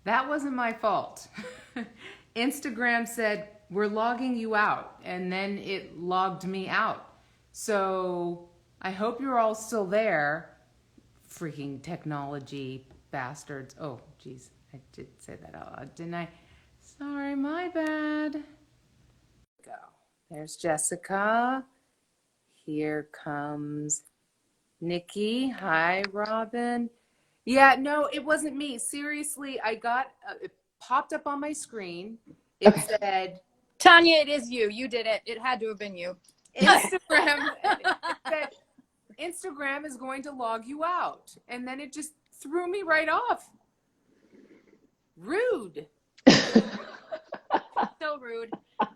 That wasn't my fault. Instagram said, we're logging you out, and then it logged me out. So I hope you're all still there. Freaking technology bastards. Oh, geez. I did say that out loud, didn't I? Sorry, my bad. Go. There's Jessica. Here comes Nicky. Hi, Robin. Yeah, no, it wasn't me. Seriously, it popped up on my screen. It Okay. said, Tanya, it is you. You did it. It had to have been you. Instagram. It said, Instagram is going to log you out. And then it just threw me right off. Rude. So rude.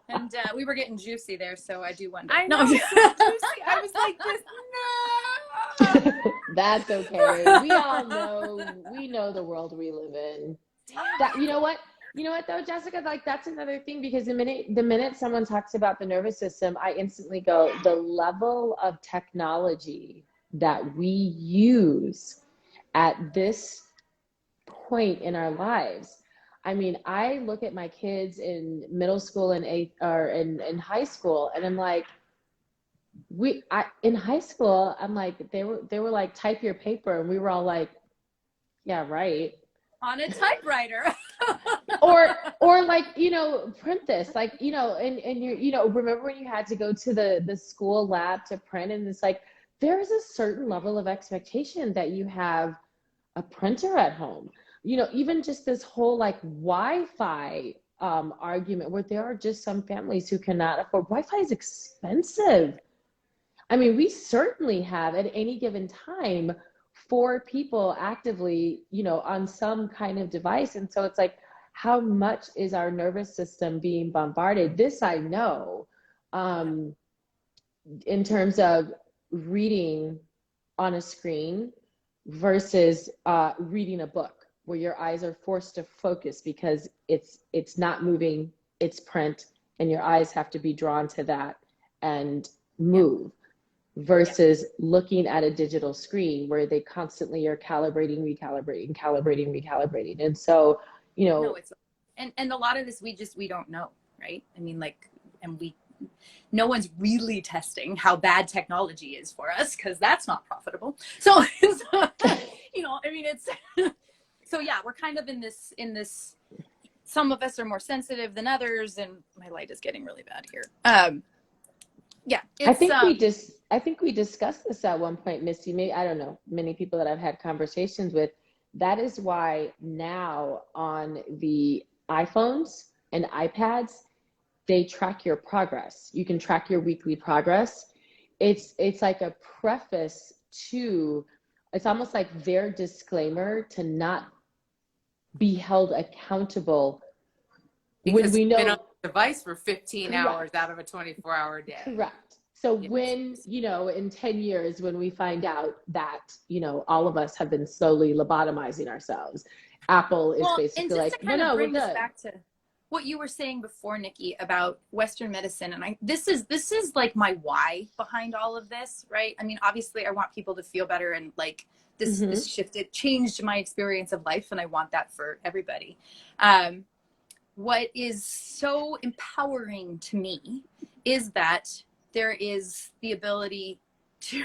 And we were getting juicy there, so I do wonder. I know. No. So juicy. I was like this. No. That's okay. We all know, we know the world we live in. That, you know what though, Jessica, like that's another thing, because the minute someone talks about the nervous system, I instantly go, the level of technology that we use at this point in our lives. I mean, I look at my kids in middle school and in high school, and I'm like, in high school, I'm like, they were like, type your paper, and we were all like, yeah, right. On a typewriter. or like, print this, like, and you remember when you had to go to the school lab to print, and it's like, there's a certain level of expectation that you have a printer at home. Even just this whole like Wi-Fi argument, where there are just some families who cannot afford. Wi-Fi is expensive. I mean, we certainly have at any given time 4 people actively, on some kind of device. And so it's like, how much is our nervous system being bombarded? This I know, in terms of reading on a screen versus reading a book, where your eyes are forced to focus because it's not moving, it's print, and your eyes have to be drawn to that and move. Versus looking at a digital screen where they constantly are calibrating. And so, No, it's and a lot of this we don't know, right? I mean, like, and no one's really testing how bad technology is for us, because that's not profitable. So, I mean, it's so yeah, we're kind of in this. Some of us are more sensitive than others, and my light is getting really bad here. Yeah, I think we discussed this at one point, Misty. Maybe, I don't know, many people that I've had conversations with. That is why now on the iPhones and iPads, they track your progress. You can track your weekly progress. It's like a preface to, it's almost like their disclaimer to not be held accountable Because when we know been on the device for 15 Correct. hours out of a 24-hour day. Correct. So Yes. when, in 10 years, when we find out that, all of us have been slowly lobotomizing ourselves, Apple is basically like, no, we're good. Back to what you were saying before, Nikki, about Western medicine. And this is like my why behind all of this, right? I mean, obviously I want people to feel better, and like this shift, it changed my experience of life, and I want that for everybody. What is so empowering to me is that there is the ability to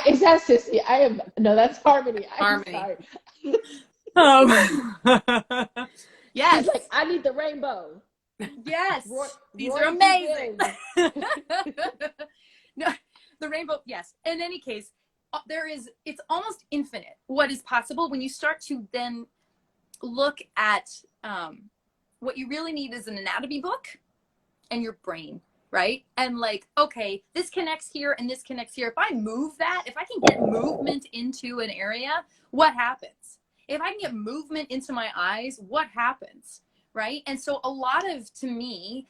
Is that Sissy? That's Harmony. Harmony. Yes. She's like, I need the rainbow. Yes. These Roy are amazing. No, the rainbow. Yes. In any case, it's almost infinite what is possible when you start to then look at, what you really need is an anatomy book and your brain, right? And like, okay, this connects here and this connects here. If I move that, if I can get movement into an area, what happens? If I can get movement into my eyes, what happens? Right? And so a lot of, to me,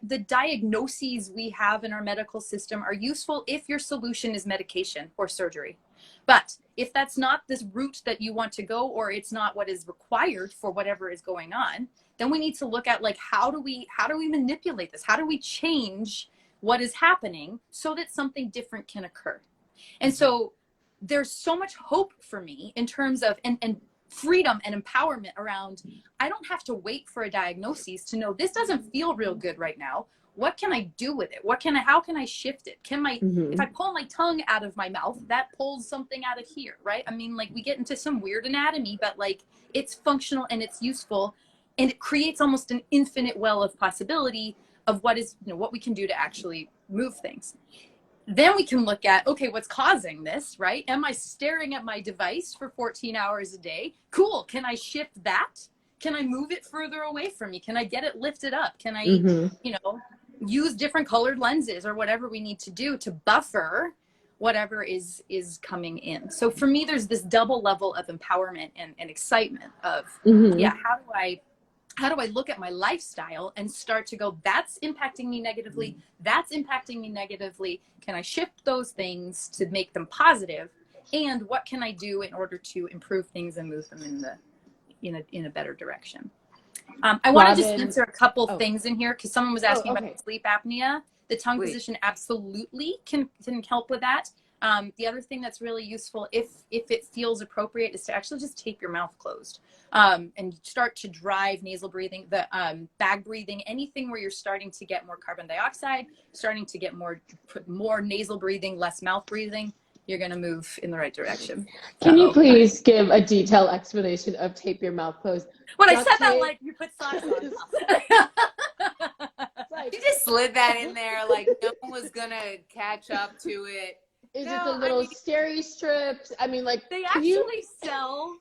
the diagnoses we have in our medical system are useful if your solution is medication or surgery. But if that's not this route that you want to go, or it's not what is required for whatever is going on, then we need to look at like, how do we manipulate this? How do we change what is happening so that something different can occur? And so there's so much hope for me in terms of, and freedom and empowerment around, I don't have to wait for a diagnosis to know this doesn't feel real good right now. What can I do with it? How can I shift it? If I pull my tongue out of my mouth, that pulls something out of here, right? I mean, like, we get into some weird anatomy, but like, it's functional and it's useful, and it creates almost an infinite well of possibility of what we can do to actually move things. Then we can look at, okay, what's causing this, right? Am I staring at my device for 14 hours a day? Cool. Can I shift that? Can I move it further away from me? Can I get it lifted up? Can I, use different colored lenses or whatever we need to do to buffer whatever is coming in? So for me, there's this double level of empowerment and excitement of, how do I look at my lifestyle and start to go, that's impacting me negatively. That's impacting me negatively. Can I shift those things to make them positive? And what can I do in order to improve things and move them in a better direction? I want to just answer a couple things in here, because someone was asking about sleep apnea. The tongue position absolutely can help with that. The other thing that's really useful, if it feels appropriate, is to actually just tape your mouth closed and start to drive nasal breathing, the bag breathing, anything where you're starting to get more carbon dioxide, starting to get more nasal breathing, less mouth breathing. You're going to move in the right direction. Can you please give a detailed explanation of tape your mouth closed? When I said that, like, you put socks on. You just slid that in there like no one was going to catch up to it. Is it the little steri strips? I mean, like, they actually sell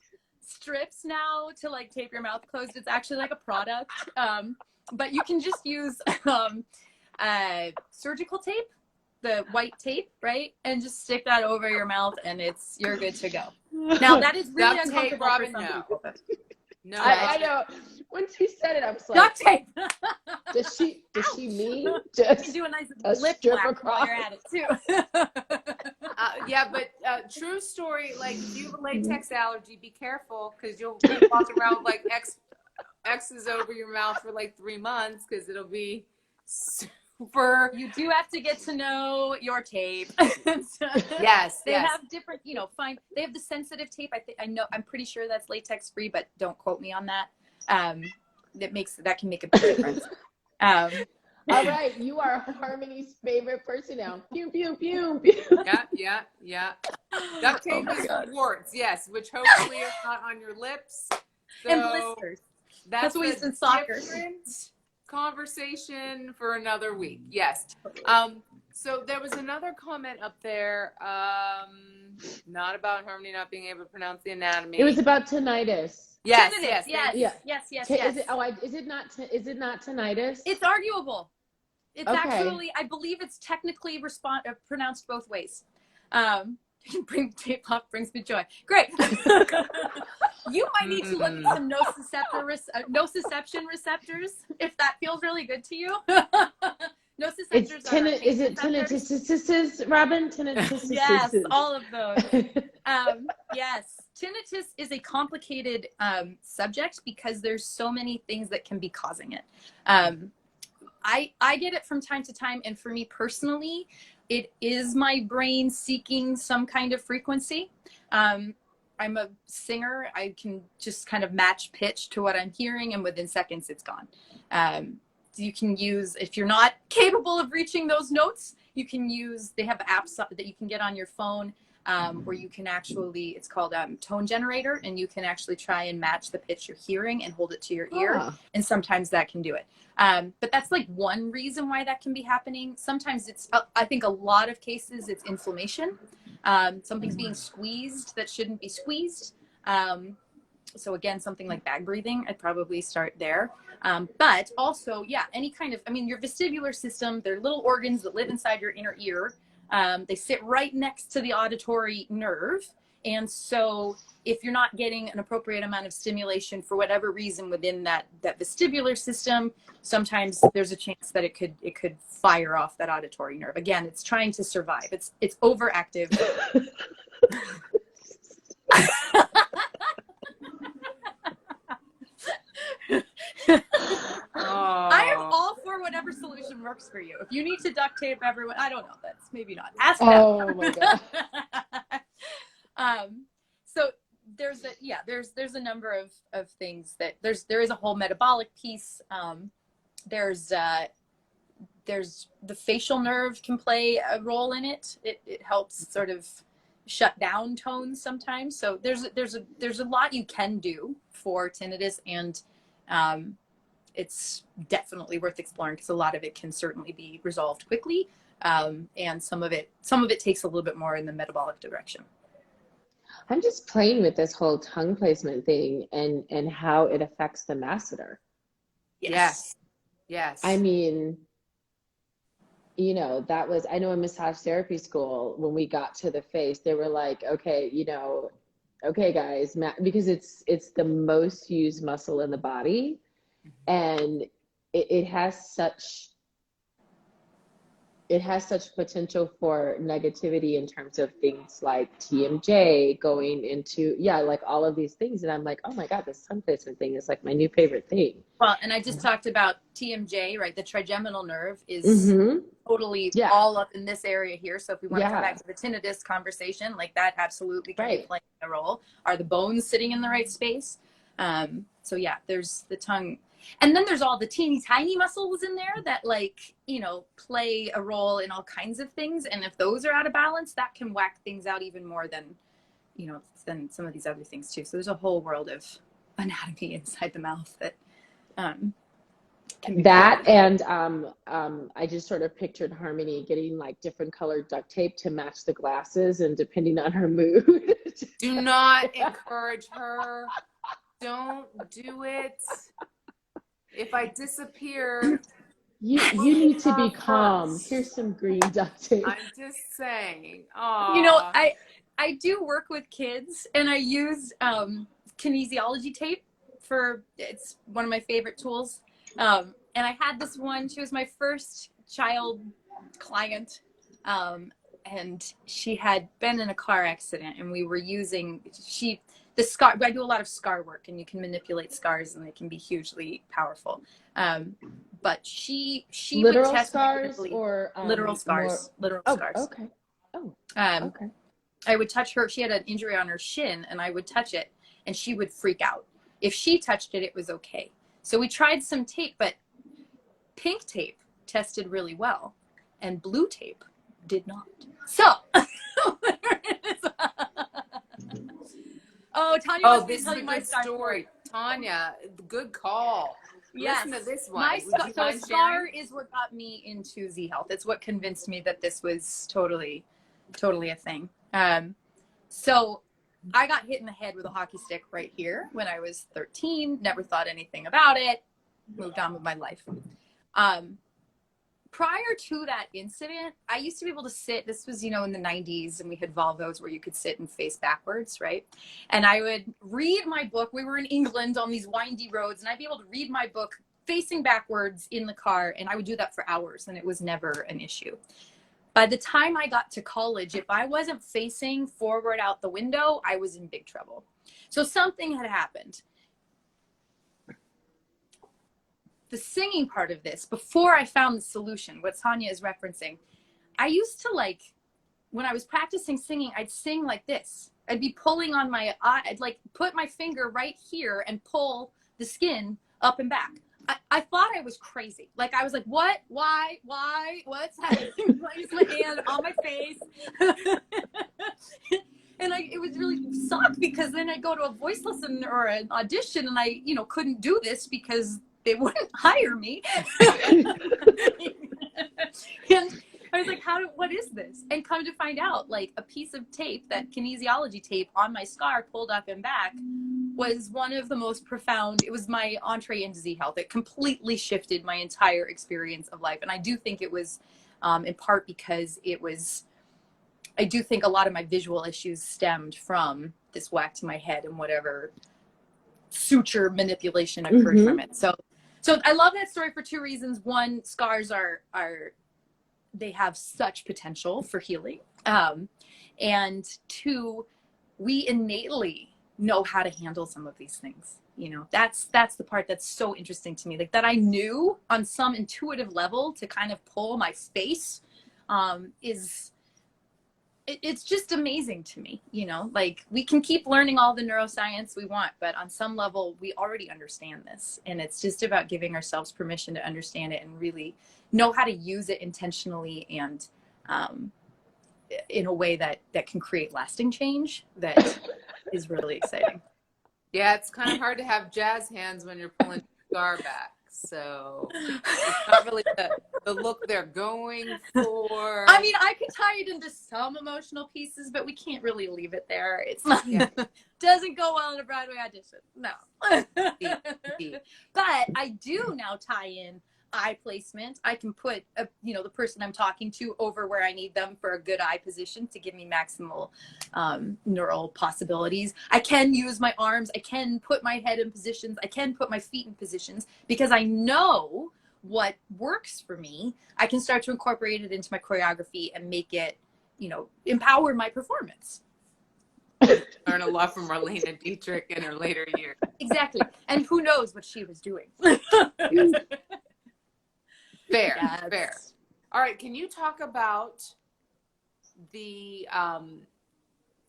strips now to like tape your mouth closed. It's actually like a product. But you can just use surgical tape, the white tape, right? And just stick that over your mouth and you're good to go. Now that is really uncomfortable for some people. No, I know. When she said it, I was like, duct tape. Does she mean just do a nice a lip strip whack across? while you're at it too. Yeah, but true story, like, if you have a latex allergy, be careful, because you'll walk around with like X's over your mouth for like 3 months, because it'll be super. You do have to get to know your tape. Yes, they have different, they have the sensitive tape. I'm pretty sure that's latex free, but don't quote me on that. That can make a big difference. All right, you are Harmony's favorite person now. Pew, pew, pew, pew. Yeah. Duct tape is warts, yes, which hopefully is not on your lips. So and blisters. That's what we used in soccer. Different conversation for another week. Yes. So there was another comment up there, not about Harmony not being able to pronounce the anatomy. It was about tinnitus. Yes. Is it not tinnitus? It's arguable. It's okay. Actually, I believe it's technically pronounced both ways. Bring tape off brings me joy. Great. You might need to look at some nociception receptors if that feels really good to you. Nociceptors is it tinnitus, Robin? Tinnitus. Yes, all of those. Yes. Tinnitus is a complicated subject because there's so many things that can be causing it. I get it from time to time, and for me personally, it is my brain seeking some kind of frequency. I'm a singer. I can just kind of match pitch to what I'm hearing, and within seconds it's gone. You can use, if you're not capable of reaching those notes, they have apps that you can get on your phone where you can actually, it's called tone generator, and you can actually try and match the pitch you're hearing and hold it to your ear. And sometimes that can do it. But that's like one reason why that can be happening. Sometimes I think a lot of cases it's inflammation. Something's being squeezed that shouldn't be squeezed. So again, something like bag breathing, I'd probably start there. But also, any kind of, your vestibular system, they're little organs that live inside your inner ear. They sit right next to the auditory nerve. And so if you're not getting an appropriate amount of stimulation for whatever reason within that vestibular system, sometimes there's a chance that it could fire off that auditory nerve. Again, it's trying to survive. It's overactive. I am all for whatever solution works for you. If you need to duct tape everyone, I don't know. That's maybe not. Ask them. Oh my God. So there's there's a number of things that there is a whole metabolic piece. There's the facial nerve can play a role in it. It helps sort of shut down tones sometimes. So there's a lot you can do for tinnitus, and it's definitely worth exploring because a lot of it can certainly be resolved quickly, and some of it takes a little bit more in the metabolic direction. I'm just playing with this whole tongue placement thing and how it affects the masseter. Yes. I mean, you know, that was, I know in massage therapy school, when we got to the face, they were like, okay, you know, okay, guys, because it's the most used muscle in the body, and it has such potential for negativity in terms of things like TMJ going into, like all of these things. And I'm like, oh my God, this tongue placement thing is like my new favorite thing. Well, and I just talked about TMJ, right? The trigeminal nerve is totally all up in this area here. So if we want to come back to the tinnitus conversation, like that absolutely can be playing a role. Are the bones sitting in the right space? So yeah, there's the tongue. And then there's all the teeny tiny muscles in there that, like, you know, play a role in all kinds of things. And if those are out of balance, that can whack things out even more than, you know, than some of these other things too. So there's a whole world of anatomy inside the mouth that can be that. And I just sort of pictured Harmony getting like different colored duct tape to match the glasses, and depending on her mood. Do not encourage her. Don't do it. If I disappear, you need to be calm. Here's some green duct tape. I'm just saying. Aww. You know, I do work with kids, and I use kinesiology tape it's one of my favorite tools. And I had this one. She was my first child client, and she had been in a car accident, and we were using the scar. I do a lot of scar work, and you can manipulate scars, and they can be hugely powerful. But she literal would test scars or literal scars, literal scars. Okay. Okay. I would touch her. She had an injury on her shin, and I would touch it, and she would freak out. If she touched it, it was okay. So we tried some tape, but pink tape tested really well, and blue tape did not. So, oh, Tanya wants me to tell you my story. Tanya, good call. Yes. Listen to this one. So a scar is what got me into Z Health. It's what convinced me that this was totally a thing. So I got hit in the head with a hockey stick right here when I was 13. Never thought anything about it. Moved on with my life. Prior to that incident, I used to be able to sit. This was, you know, in the 90s, and we had Volvos where you could sit and face backwards, right? And I would read my book. We were in England on these windy roads, and I'd be able to read my book facing backwards in the car, and I would do that for hours, and it was never an issue. By the time I got to college, if I wasn't facing forward out the window, I was in big trouble. So something had happened. The singing part of this, before I found the solution, what Tanya is referencing, I used to, like, when I was practicing singing, I'd sing like this. I'd be pulling on my eye. I'd like put my finger right here and pull the skin up and back. I thought I was crazy. Like, I was like, what? Why? What's happening? Why is my hand on my face? And it was really sucked, because then I'd go to a voice lesson or an audition, and I, you know, couldn't do this because they wouldn't hire me. And I was like, what is this? And come to find out, like, a piece of tape, that kinesiology tape on my scar pulled up and back, was one of the most profound. It was my entree into Z Health. It completely shifted my entire experience of life. And I do think it was in part because I do think a lot of my visual issues stemmed from this whack to my head and whatever suture manipulation occurred from it. So I love that story for two reasons. One, scars they have such potential for healing. And two, we innately know how to handle some of these things. You know, that's the part that's so interesting to me. Like, that I knew on some intuitive level to kind of pull my face is it's just amazing to me, you know, like we can keep learning all the neuroscience we want, but on some level we already understand this, and it's just about giving ourselves permission to understand it and really know how to use it intentionally and in a way that can create lasting change that is really exciting. Yeah, it's kind of hard to have jazz hands when you're pulling your cigar back. So it's not really the look they're going for. I mean, I could tie it into some emotional pieces, but we can't really leave it there. It's not, doesn't go well in a Broadway audition. No. But I do now tie in eye placement. I can put the person I'm talking to over where I need them for a good eye position to give me maximal neural possibilities. I can use my arms. I can put my head in positions. I can put my feet in positions because I know what works for me. I can start to incorporate it into my choreography and make it, empower my performance. Learn a lot from Marlene Dietrich in her later years. Exactly. And who knows what she was doing. Fair, Yes. fair. All right, can you talk about the,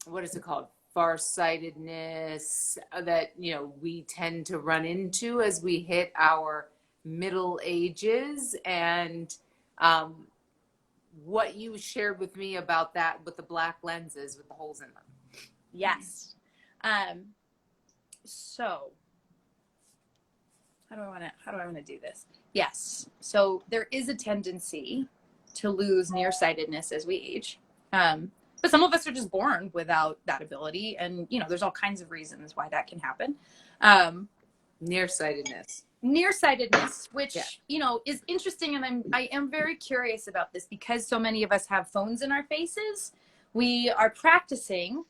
what is it called? Farsightedness that, we tend to run into as we hit our middle ages, and what you shared with me about that with the black lenses with the holes in them. Yes. So how do I want to do this? Yes. So there is a tendency to lose nearsightedness as we age. But some of us are just born without that ability. And, there's all kinds of reasons why that can happen. Nearsightedness, which, is interesting. And I am very curious about this because so many of us have phones in our faces. We are practicing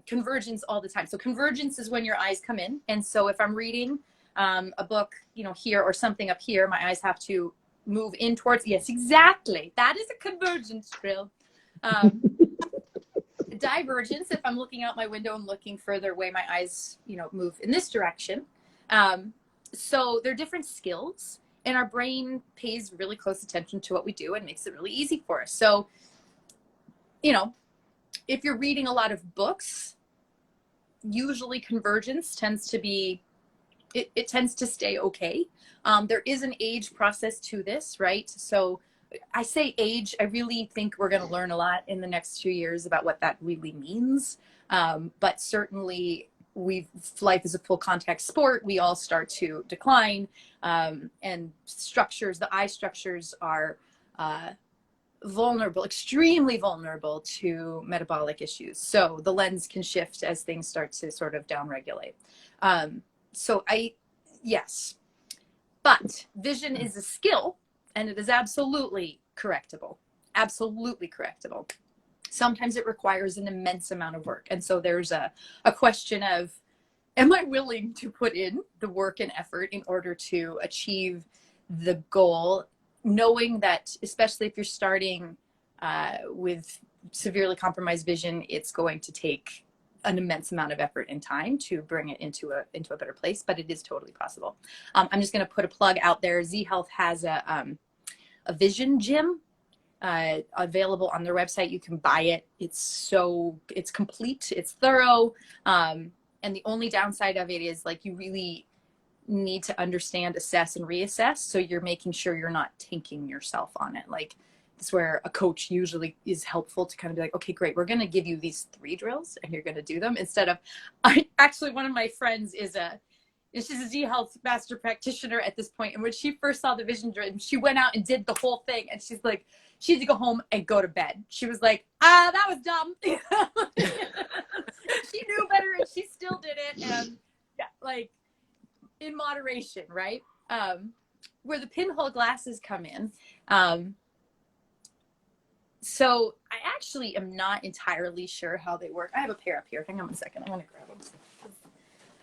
convergence all the time. So convergence is when your eyes come in. And so if I'm reading a book, here or something up here, my eyes have to move in towards, yes, exactly. That is a convergence drill. Divergence, if I'm looking out my window and looking further away, my eyes, move in this direction. So they're different skills, and our brain pays really close attention to what we do and makes it really easy for us. So, if you're reading a lot of books, usually convergence tends to be, it tends to stay okay. There is an age process to this, right? So I say age, I really think we're going to learn a lot in the next 2 years about what that really means. But certainly life is a full contact sport. We all start to decline, and the eye structures are vulnerable, extremely vulnerable to metabolic issues. So the lens can shift as things start to sort of downregulate. Yes, but vision is a skill, and it is absolutely correctable. Absolutely correctable. Sometimes it requires an immense amount of work. And so there's a question of, am I willing to put in the work and effort in order to achieve the goal, knowing that, especially if you're starting with severely compromised vision, it's going to take an immense amount of effort and time to bring it into a better place, but it is totally possible. I'm just going to put a plug out there. Z Health has a vision gym available on their website. You can buy it. It's complete. It's thorough. And the only downside of it is you really need to understand, assess, and reassess. So you're making sure you're not tanking yourself on it. It's where a coach usually is helpful to kind of be like, okay, great, we're going to give you these 3 drills and you're going to do them, instead of, one of my friends she's a Z Health master practitioner at this point. And when she first saw the vision drill, she went out and did the whole thing. And she's like, she had to go home and go to bed. She was like, that was dumb. She knew better and she still did it. And in moderation, right? Where the pinhole glasses come in. So I actually am not entirely sure how they work. I have a pair up here. Hang on 1 second. I want to grab them.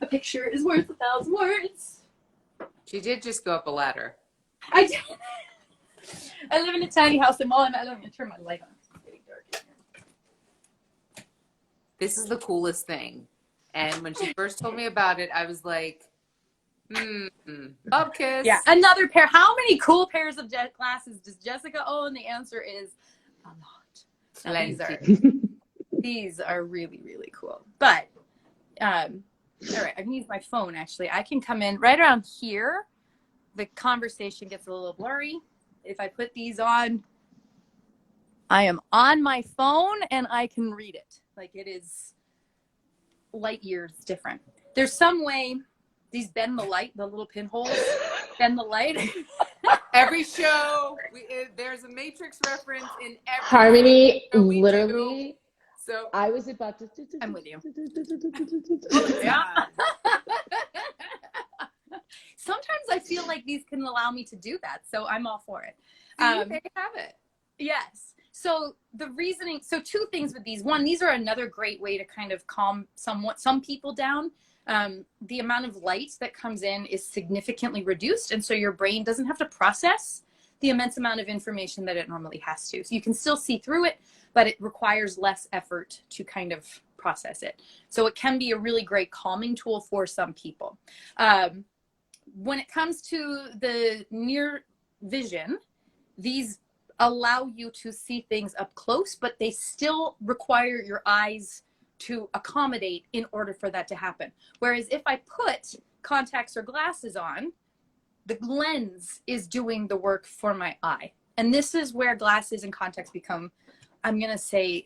A picture is worth 1,000 words. She did just go up a ladder. I did. I live in a tiny house, and while I'm at it, I'm going to turn my light on. It's getting dark in here. This is the coolest thing. And when she first told me about it, I was like, bubkiss. Yeah, another pair. How many cool pairs of glasses does Jessica own? The answer is a lot. Now, These are really, really cool. But, all right, I can use my phone, actually. I can come in right around here. The conversation gets a little blurry. If I put these on, I am on my phone and I can read it. Like, it is light years different. There's some way these bend the light, the little pinholes bend the light. Every show, there's a Matrix reference in every Harmony, show we literally. do. So I was about to. I'm with you. yeah. Sometimes I feel like these can allow me to do that, so I'm all for it. They have it. Yes. So the reasoning, so two things with these. One, these are another great way to kind of calm some people down. The amount of light that comes in is significantly reduced, and so your brain doesn't have to process the immense amount of information that it normally has to. So you can still see through it, but it requires less effort to kind of process it. So it can be a really great calming tool for some people. When it comes to the near vision, these allow you to see things up close, but they still require your eyes to accommodate in order for that to happen. Whereas if I put contacts or glasses on, the lens is doing the work for my eye. And this is where glasses and contacts become, I'm going to say,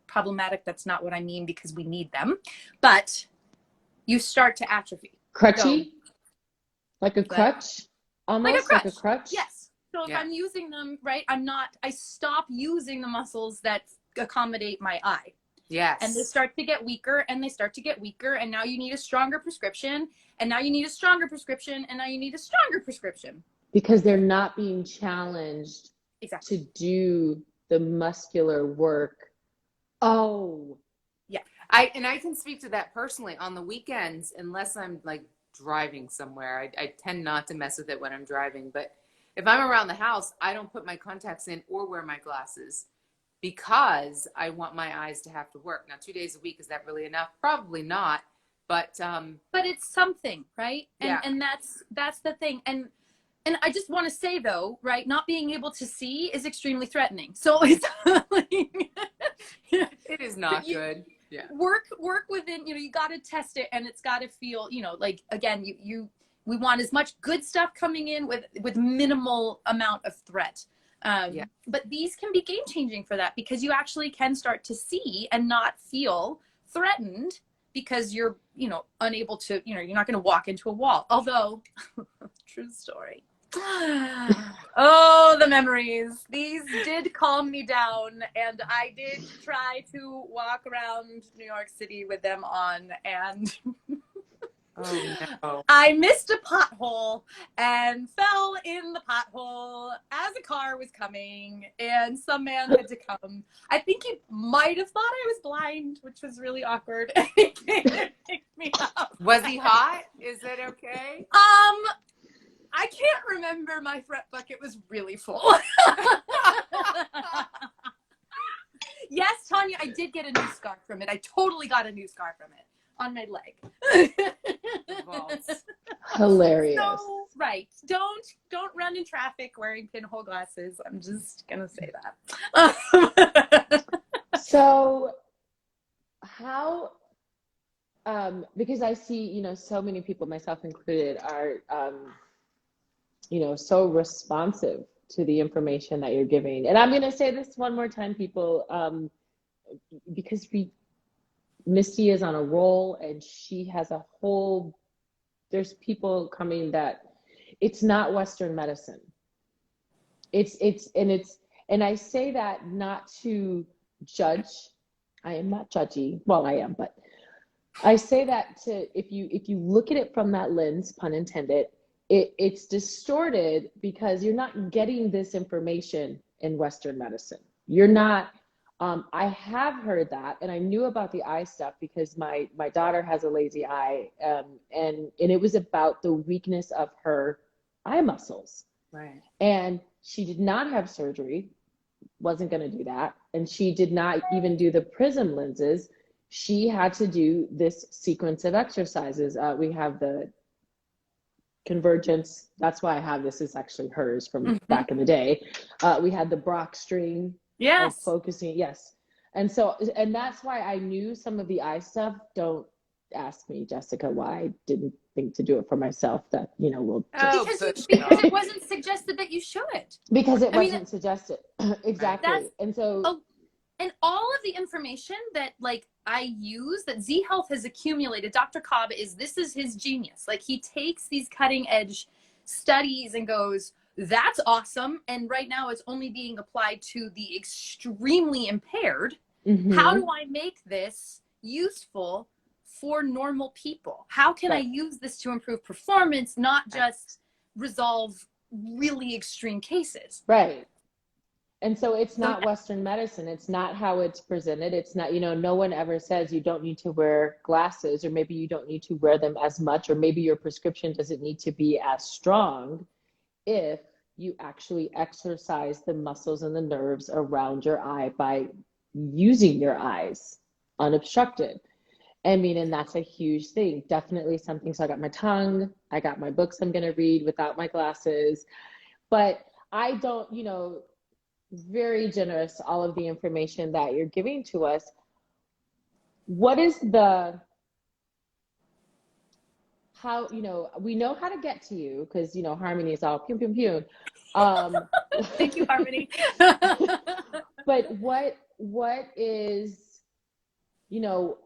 problematic. That's not what I mean, because we need them. But you start to atrophy. Crutchy? So, like a crutch? Almost like a crutch? Yes. So if I'm using them, right, I stop using the muscles that accommodate my eye. Yes. And they start to get weaker, and they start to get weaker, and now you need a stronger prescription, and now you need a stronger prescription, and now you need a stronger prescription. Because they're not being challenged exactly to do the muscular work. Oh. Yeah. I can speak to that personally. On the weekends, unless I'm like driving somewhere, I tend not to mess with it when I'm driving. But if I'm around the house, I don't put my contacts in or wear my glasses, because I want my eyes to have to work. Now, 2 days a week, is that really enough? Probably not. But it's something, right? And yeah. and that's the thing. And I just want to say, though, right, not being able to see is extremely threatening. So it's like, it is not good. Yeah. Work within, you got to test it, and it's got to feel, like, again, we want as much good stuff coming in with minimal amount of threat. But these can be game changing for that, because you actually can start to see and not feel threatened, because you're, unable to, you're not going to walk into a wall. Although, true story. Oh, the memories. These did calm me down, and I did try to walk around New York City with them on, and oh no. I missed a pothole and fell in the pothole as a car was coming, and some man had to come. I think he might have thought I was blind, which was really awkward. He came and picked me up. Was he hot? Is that okay? I can't remember. My front bucket was really full. Yes, Tanya, I did get a new scar from it. I totally got a new scar from it on my leg. Hilarious. So, right. Don't run in traffic wearing pinhole glasses. I'm just gonna say that. So how, because I see, so many people, myself included, are, so responsive to the information that you're giving. And I'm going to say this one more time, people, because Misty is on a roll, and she has there's people coming that it's not Western medicine. And I say that not to judge. I am not judgy. Well, I am, but I say that if you look at it from that lens, pun intended, it's distorted, because you're not getting this information in Western medicine. You're not. I have heard that, and I knew about the eye stuff because my daughter has a lazy eye, and it was about the weakness of her eye muscles. Right. And she did not have surgery, wasn't going to do that, and she did not even do the prism lenses. She had to do this sequence of exercises. We have the convergence. That's why I have this. Is actually hers from back in the day. We had the Brock string. Yes. Focusing. Yes. And so, and that's why I knew some of the eye stuff. Don't ask me, Jessica, why I didn't think to do it for myself. That, you know, will just, Because it wasn't suggested that you should. because it I mean, wasn't suggested. Exactly. That's, And so, and all of the information that like I use that Z Health has accumulated, Dr. Cobb this is his genius. Like he takes these cutting edge studies and goes, that's awesome. And right now it's only being applied to the extremely impaired. How do I make this useful for normal people? How can I use this to improve performance, not just resolve really extreme cases? Right. And so it's not Western medicine. It's not how it's presented. It's not, you know, no one ever says you don't need to wear glasses, or maybe you don't need to wear them as much, or maybe your prescription doesn't need to be as strong if you actually exercise the muscles and the nerves around your eye by using your eyes unobstructed. I mean, and that's a huge thing. Definitely something. So I got my tongue, I got my books I'm going to read without my glasses, but I don't, you know, very generous, all of the information that you're giving to us. What is how, you know, we know how to get to you because, you know, Harmony is all pew, pew, pew. Thank you, Harmony. But what is, you know,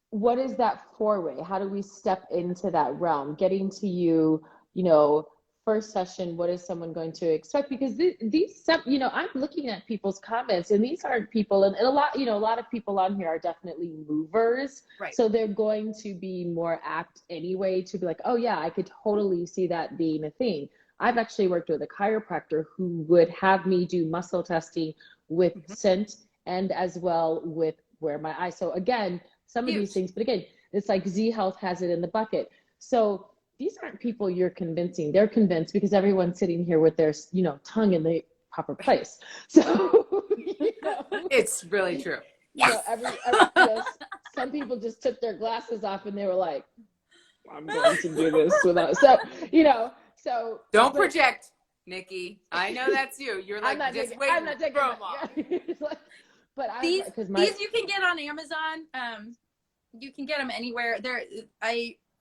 what is that foray? How do we step into that realm? Getting to you, you know, first session, what is someone going to expect? Because these, you know, I'm looking at people's comments, and these aren't people, and a lot, you know, a lot of people on here are definitely movers. Right. So they're going to be more apt anyway to be like, oh yeah, I could totally see that being a thing. I've actually worked with a chiropractor who would have me do muscle testing with scent and as well with where my eye. So again, some of these things, but again, it's like Z Health has it in the bucket. So these aren't people you're convincing. They're convinced because everyone's sitting here with their, you know, tongue in the proper place. So, you know, it's really true. Yes. You know, some people just took their glasses off and they were like, I'm going to do this without, so, you know, so. Don't project, Nikki. I know that's you. You're like, just wait. I'm not taking but these you can get on Amazon. You can get them anywhere.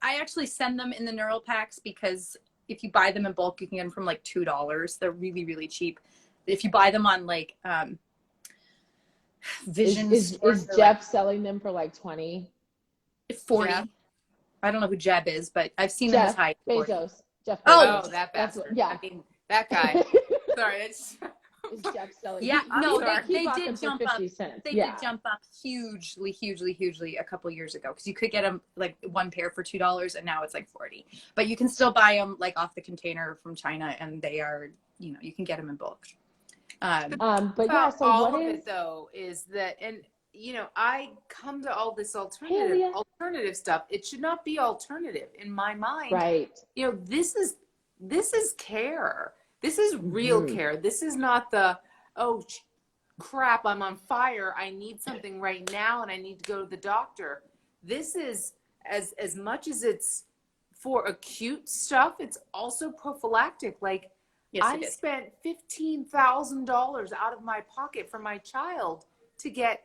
I actually send them in the Neuro packs because if you buy them in bulk, you can get them from like $2. They're really, really cheap. If you buy them on like Vision, is Jeff selling them for like 20? 40. Yeah. I don't know who Jeb is, but I've seen them as high. Bezos. Jeff Bezos. Oh, that bastard. Yeah. I mean, that guy. Sorry, it's. Is Jeff selling? Yeah, no, they keep did jump up. They did jump up hugely a couple years ago because you could get them like one pair for $2 and now it's like 40. But you can still buy them like off the container from China, and they are, you know, you can get them in bulk. But yeah, so all what of is it though is that, and you know, I come to all this alternative stuff. It should not be alternative in my mind. Right. You know, this is care. This is real care. This is not the, oh, crap, I'm on fire. I need something right now and I need to go to the doctor. This is, as much as it's for acute stuff, it's also prophylactic. Like, yes, I spent $15,000 out of my pocket for my child to get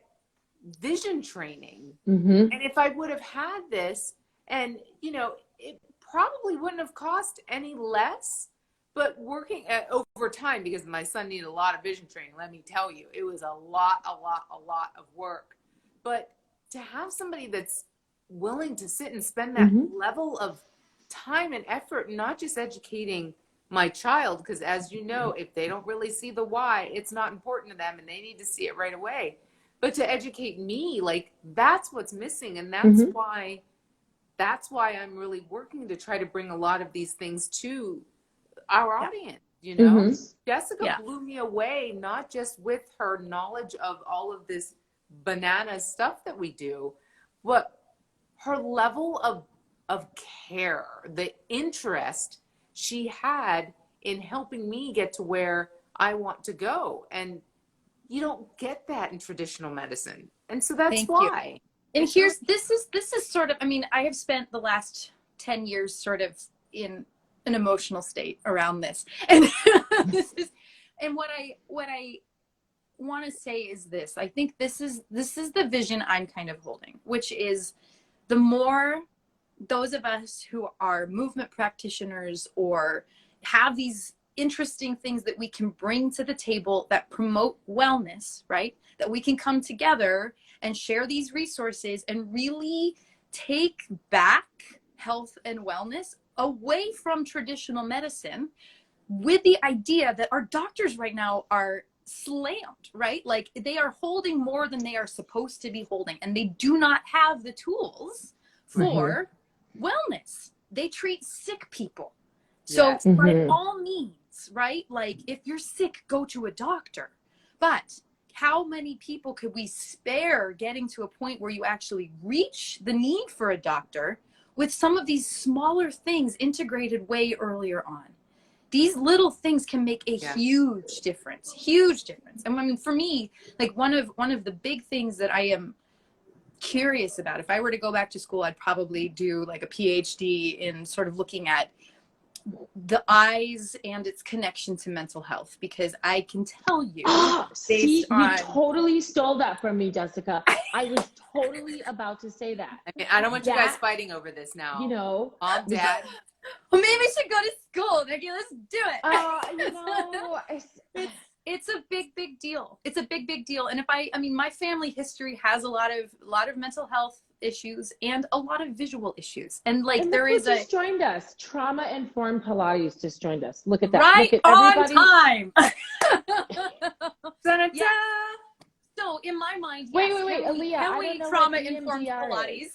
vision training. And if I would have had this, and, you know, it probably wouldn't have cost any less. But working over time, because my son needed a lot of vision training, let me tell you, it was a lot of work. But to have somebody that's willing to sit and spend that level of time and effort, not just educating my child, because as you know, if they don't really see the why, it's not important to them and they need to see it right away. But to educate me, like, that's what's missing. And that's why I'm really working to try to bring a lot of these things to our audience, you know. Jessica blew me away, not just with her knowledge of all of this banana stuff that we do, but her level of care, the interest she had in helping me get to where I want to go. And you don't get that in traditional medicine. And so that's why. And this is sort of, I mean, I have spent the last 10 years sort of in an emotional state around this, and this is, and what I want to say is this. I think this is the vision I'm kind of holding, which is the more those of us who are movement practitioners or have these interesting things that we can bring to the table that promote wellness, right? That we can come together and share these resources and really take back health and wellness away from traditional medicine, with the idea that our doctors right now are slammed, right? Like they are holding more than they are supposed to be holding, and they do not have the tools for wellness. They treat sick people. So Yes. by all means, right? Like if you're sick, go to a doctor. But how many people could we spare getting to a point where you actually reach the need for a doctor with some of these smaller things integrated way earlier on? These little things can make a huge difference, huge difference. And I mean, for me, like one of the big things that I am curious about, if I were to go back to school, I'd probably do like a PhD in sort of looking at the eyes and its connection to mental health, because I can tell you, see, you totally stole that from me, Jessica. I was totally about to say that. I mean, I don't want you guys fighting over this now. You know, Mom, Dad. Well, maybe we should go to school, Nicky. Let's do it. You know, it's a big deal. It's a big deal. And I mean, my family history has a lot of mental health issues and a lot of visual issues. And like and there is just joined us. Trauma informed Pilates just joined us. Look at that. Right Look at on time. Yeah. So in my mind, wait, Aaliyah, can we trauma informed Pilates?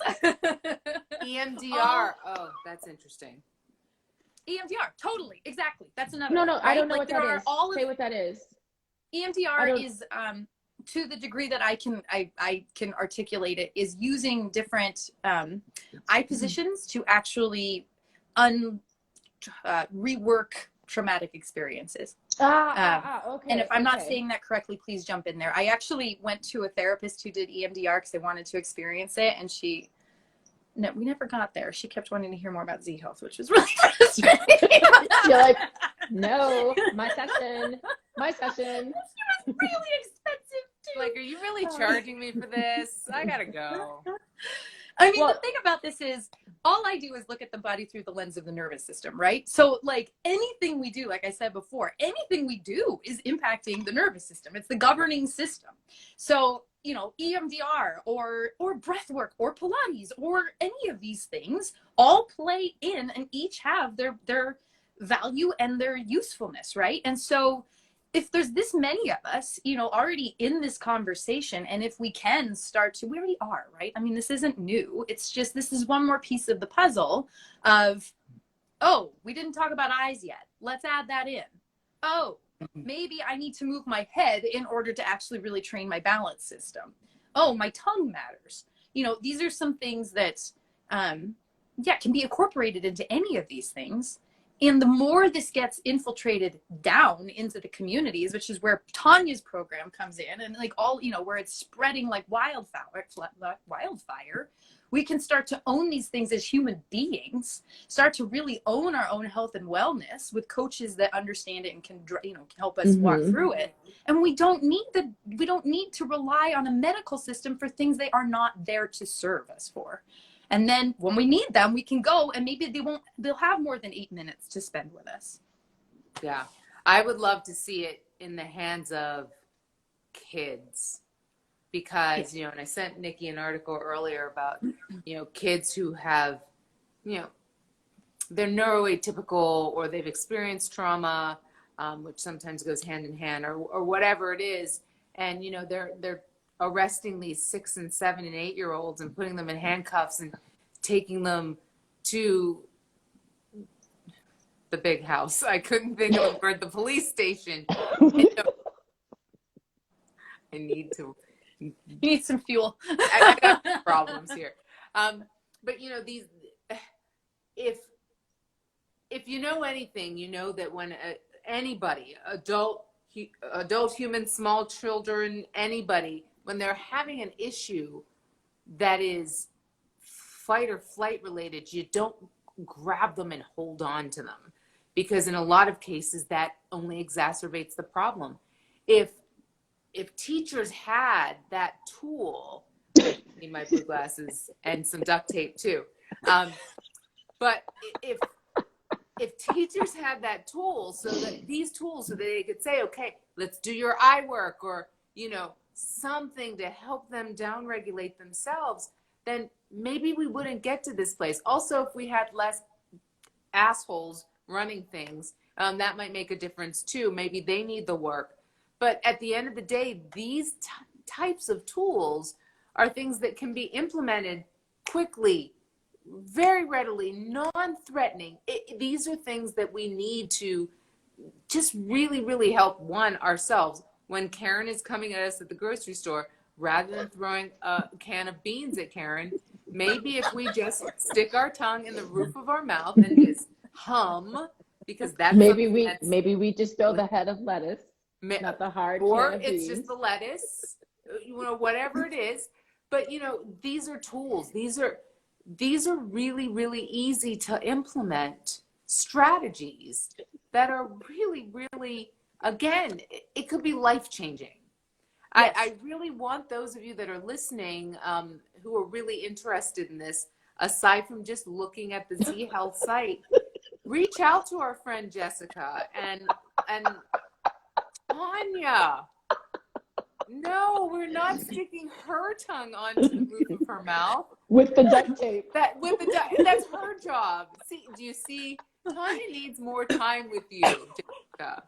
EMDR. Oh, that's interesting. EMDR, totally, exactly. That's another. No, right? I don't know like, what that is. Say what that is. EMDR is, to the degree that I can articulate it, is using different eye positions to actually rework traumatic experiences. Okay. And if I'm not saying that correctly, please jump in there. I actually went to a therapist who did EMDR because I wanted to experience it, and we never got there. She kept wanting to hear more about Z Health, which was really frustrating. You're like, no, my session. She was really expensive too. Like, are you really charging me for this? I gotta go. I mean, the thing about this is, all I do is look at the body through the lens of the nervous system, right? So like anything we do, like I said before, anything we do is impacting the nervous system. It's the governing system. So, you know, EMDR or breath work or Pilates or any of these things all play in and each have their value and their usefulness, right? And so if there's this many of us, you know, already in this conversation, and if we can start to, we already are, right? I mean, this isn't new. It's just, this is one more piece of the puzzle of, oh, we didn't talk about eyes yet. Let's add that in. Oh, maybe I need to move my head in order to actually really train my balance system. Oh, my tongue matters. You know, these are some things that, can be incorporated into any of these things. And the more this gets infiltrated down into the communities, which is where Tanya's program comes in, and like all, you know, where it's spreading like wildfire, we can start to own these things as human beings, start to really own our own health and wellness with coaches that understand it and can, you know, can help us walk through it. And we don't need to rely on a medical system for things they are not there to serve us for. And then when we need them, we can go, and maybe they'll have more than 8 minutes to spend with us. Yeah. I would love to see it in the hands of kids, because, you know, and I sent Nicky an article earlier about, you know, kids who have, you know, they're neuroatypical or they've experienced trauma, which sometimes goes hand in hand, or whatever it is. And, you know, they're arresting these 6 and 7 and 8-year-olds and putting them in handcuffs and taking them to the big house. I couldn't think of a word. The police station. You know, I need to. You need some fuel. I got problems here. But you know, these. If you know anything, you know that when anybody, adult, human, small children, anybody, when they're having an issue that is fight or flight related, you don't grab them and hold on to them, because in a lot of cases that only exacerbates the problem. If if teachers had that tool, need my blue glasses and some duct tape too. But if teachers had that tool, so that they could say, okay, let's do your eye work, or, you know, something to help them downregulate themselves, then maybe we wouldn't get to this place. Also, if we had less assholes running things, that might make a difference too. Maybe they need the work. But at the end of the day, these types of tools are things that can be implemented quickly, very readily, non-threatening. These are things that we need to just really, really help ourselves. When Karen is coming at us at the grocery store, rather than throwing a can of beans at Karen, maybe if we just stick our tongue in the roof of our mouth and just hum, because that's maybe we just throw the head of lettuce, not the hard or can of it's beans. just the lettuce, you know, whatever it is. But you know, these are tools. These are really, really easy to implement strategies that are really, really, again, it could be life-changing. Yes. I really want those of you that are listening, who are really interested in this, aside from just looking at the Z Health site, reach out to our friend Jessica and Tanya. No, we're not sticking her tongue onto the roof of her mouth. With the duct tape. That's her job. See, do you see? Tanya needs more time with you, Jessica.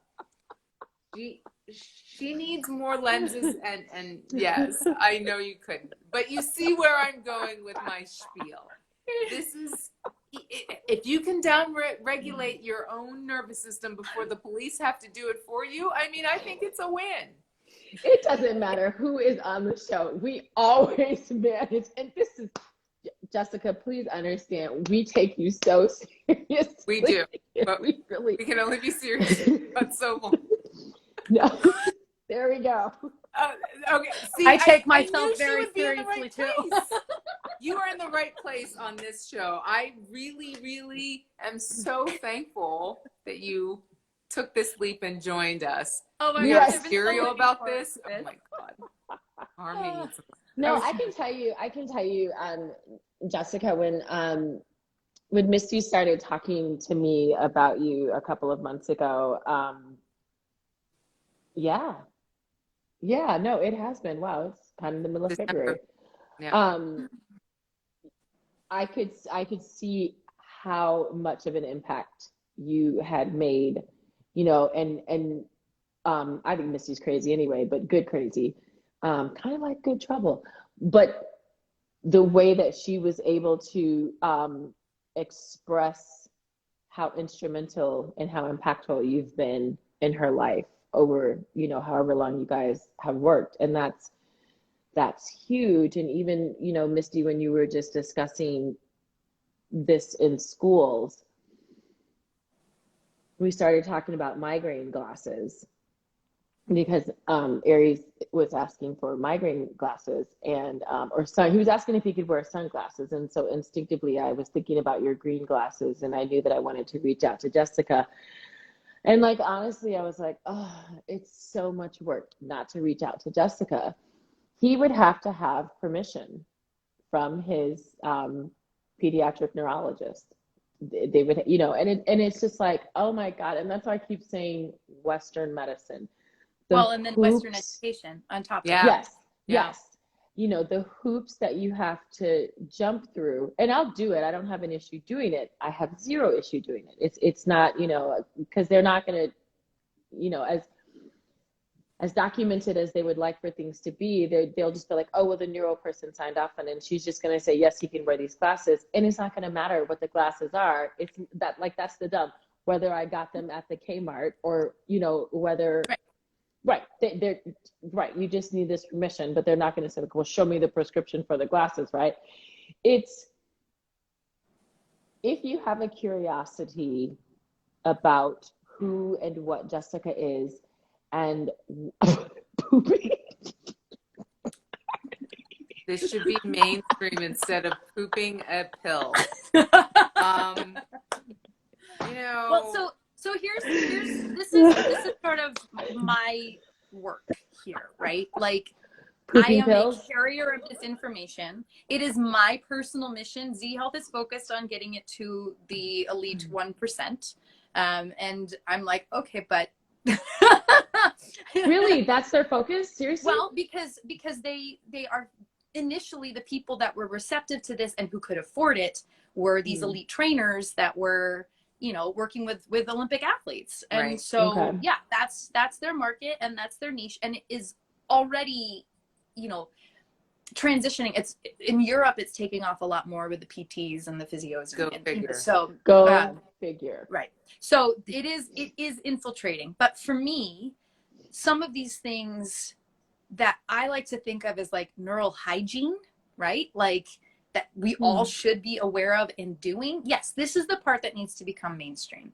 She needs more lenses, and yes, I know you couldn't. But you see where I'm going with my spiel. This is, if you can regulate your own nervous system before the police have to do it for you, I mean, I think it's a win. It doesn't matter who is on the show. We always manage. And this is, Jessica, please understand, we take you so seriously. We do. But we can only be serious but so long. No. There we go. Okay. See, I take myself very seriously right too. You are in the right place on this show. I really, really am so thankful that you took this leap and joined us. Oh my You're gosh, serial about this. Oh my God. Harmony. No, I can tell you, Jessica, when Misty started talking to me about you a couple of months ago, no, it has been. Wow, it's kind of the middle of February. Yeah. I could see how much of an impact you had made, you know, and I think Misty's crazy anyway, but good crazy, kind of like good trouble. But the way that she was able to express how instrumental and how impactful you've been in her life over, you know, however long you guys have worked. And that's huge. And even, you know, Misty, when you were just discussing this in schools, we started talking about migraine glasses because Aries was asking for migraine glasses and he was asking if he could wear sunglasses. And so instinctively I was thinking about your green glasses, and I knew that I wanted to reach out to Jessica. And like, honestly, I was like, oh, it's so much work not to reach out to Jessica. He would have to have permission from his pediatric neurologist. They would, you know, and it's just like, oh my God. And that's why I keep saying Western medicine. And then Western education on top of that. Yes. Yeah. Yes. You know, the hoops that you have to jump through, and I'll do it. I don't have an issue doing it. I have zero issue doing it. It's not, you know, because they're not going to, you know, as documented as they would like for things to be, they'll just be like, oh, well, the neuro person signed off on it, and she's just going to say, yes, he can wear these glasses. And it's not going to matter what the glasses are. It's that, like, that's the dumb, whether I got them at the Kmart or, you know, whether, right. They're right. You just need this permission, but they're not going to say, well, show me the prescription for the glasses, right? It's, if you have a curiosity about who and what Jessica is, and pooping. This should be mainstream instead of pooping a pill. You know. Well, so here's this is sort of my work here, right? right? Like, I Pooping am pills. a carrier of this information. It is my personal mission. Z Health is focused on getting it to the elite 1%. And I'm like, okay, but Really, that's their focus? Seriously? well, because they are initially the people that were receptive to this and who could afford it were these elite trainers that were, you know, working with Olympic athletes. And Right. so Okay. yeah, that's their market and that's their niche, and it is already, you know, transitioning. It's in Europe, it's taking off a lot more with the PTs and the physios. Go and figure. so Go figure. right. So it is infiltrating. But for me, some of these things that I like to think of as like neural hygiene, right? Like that we all should be aware of and doing. Yes, this is the part that needs to become mainstream.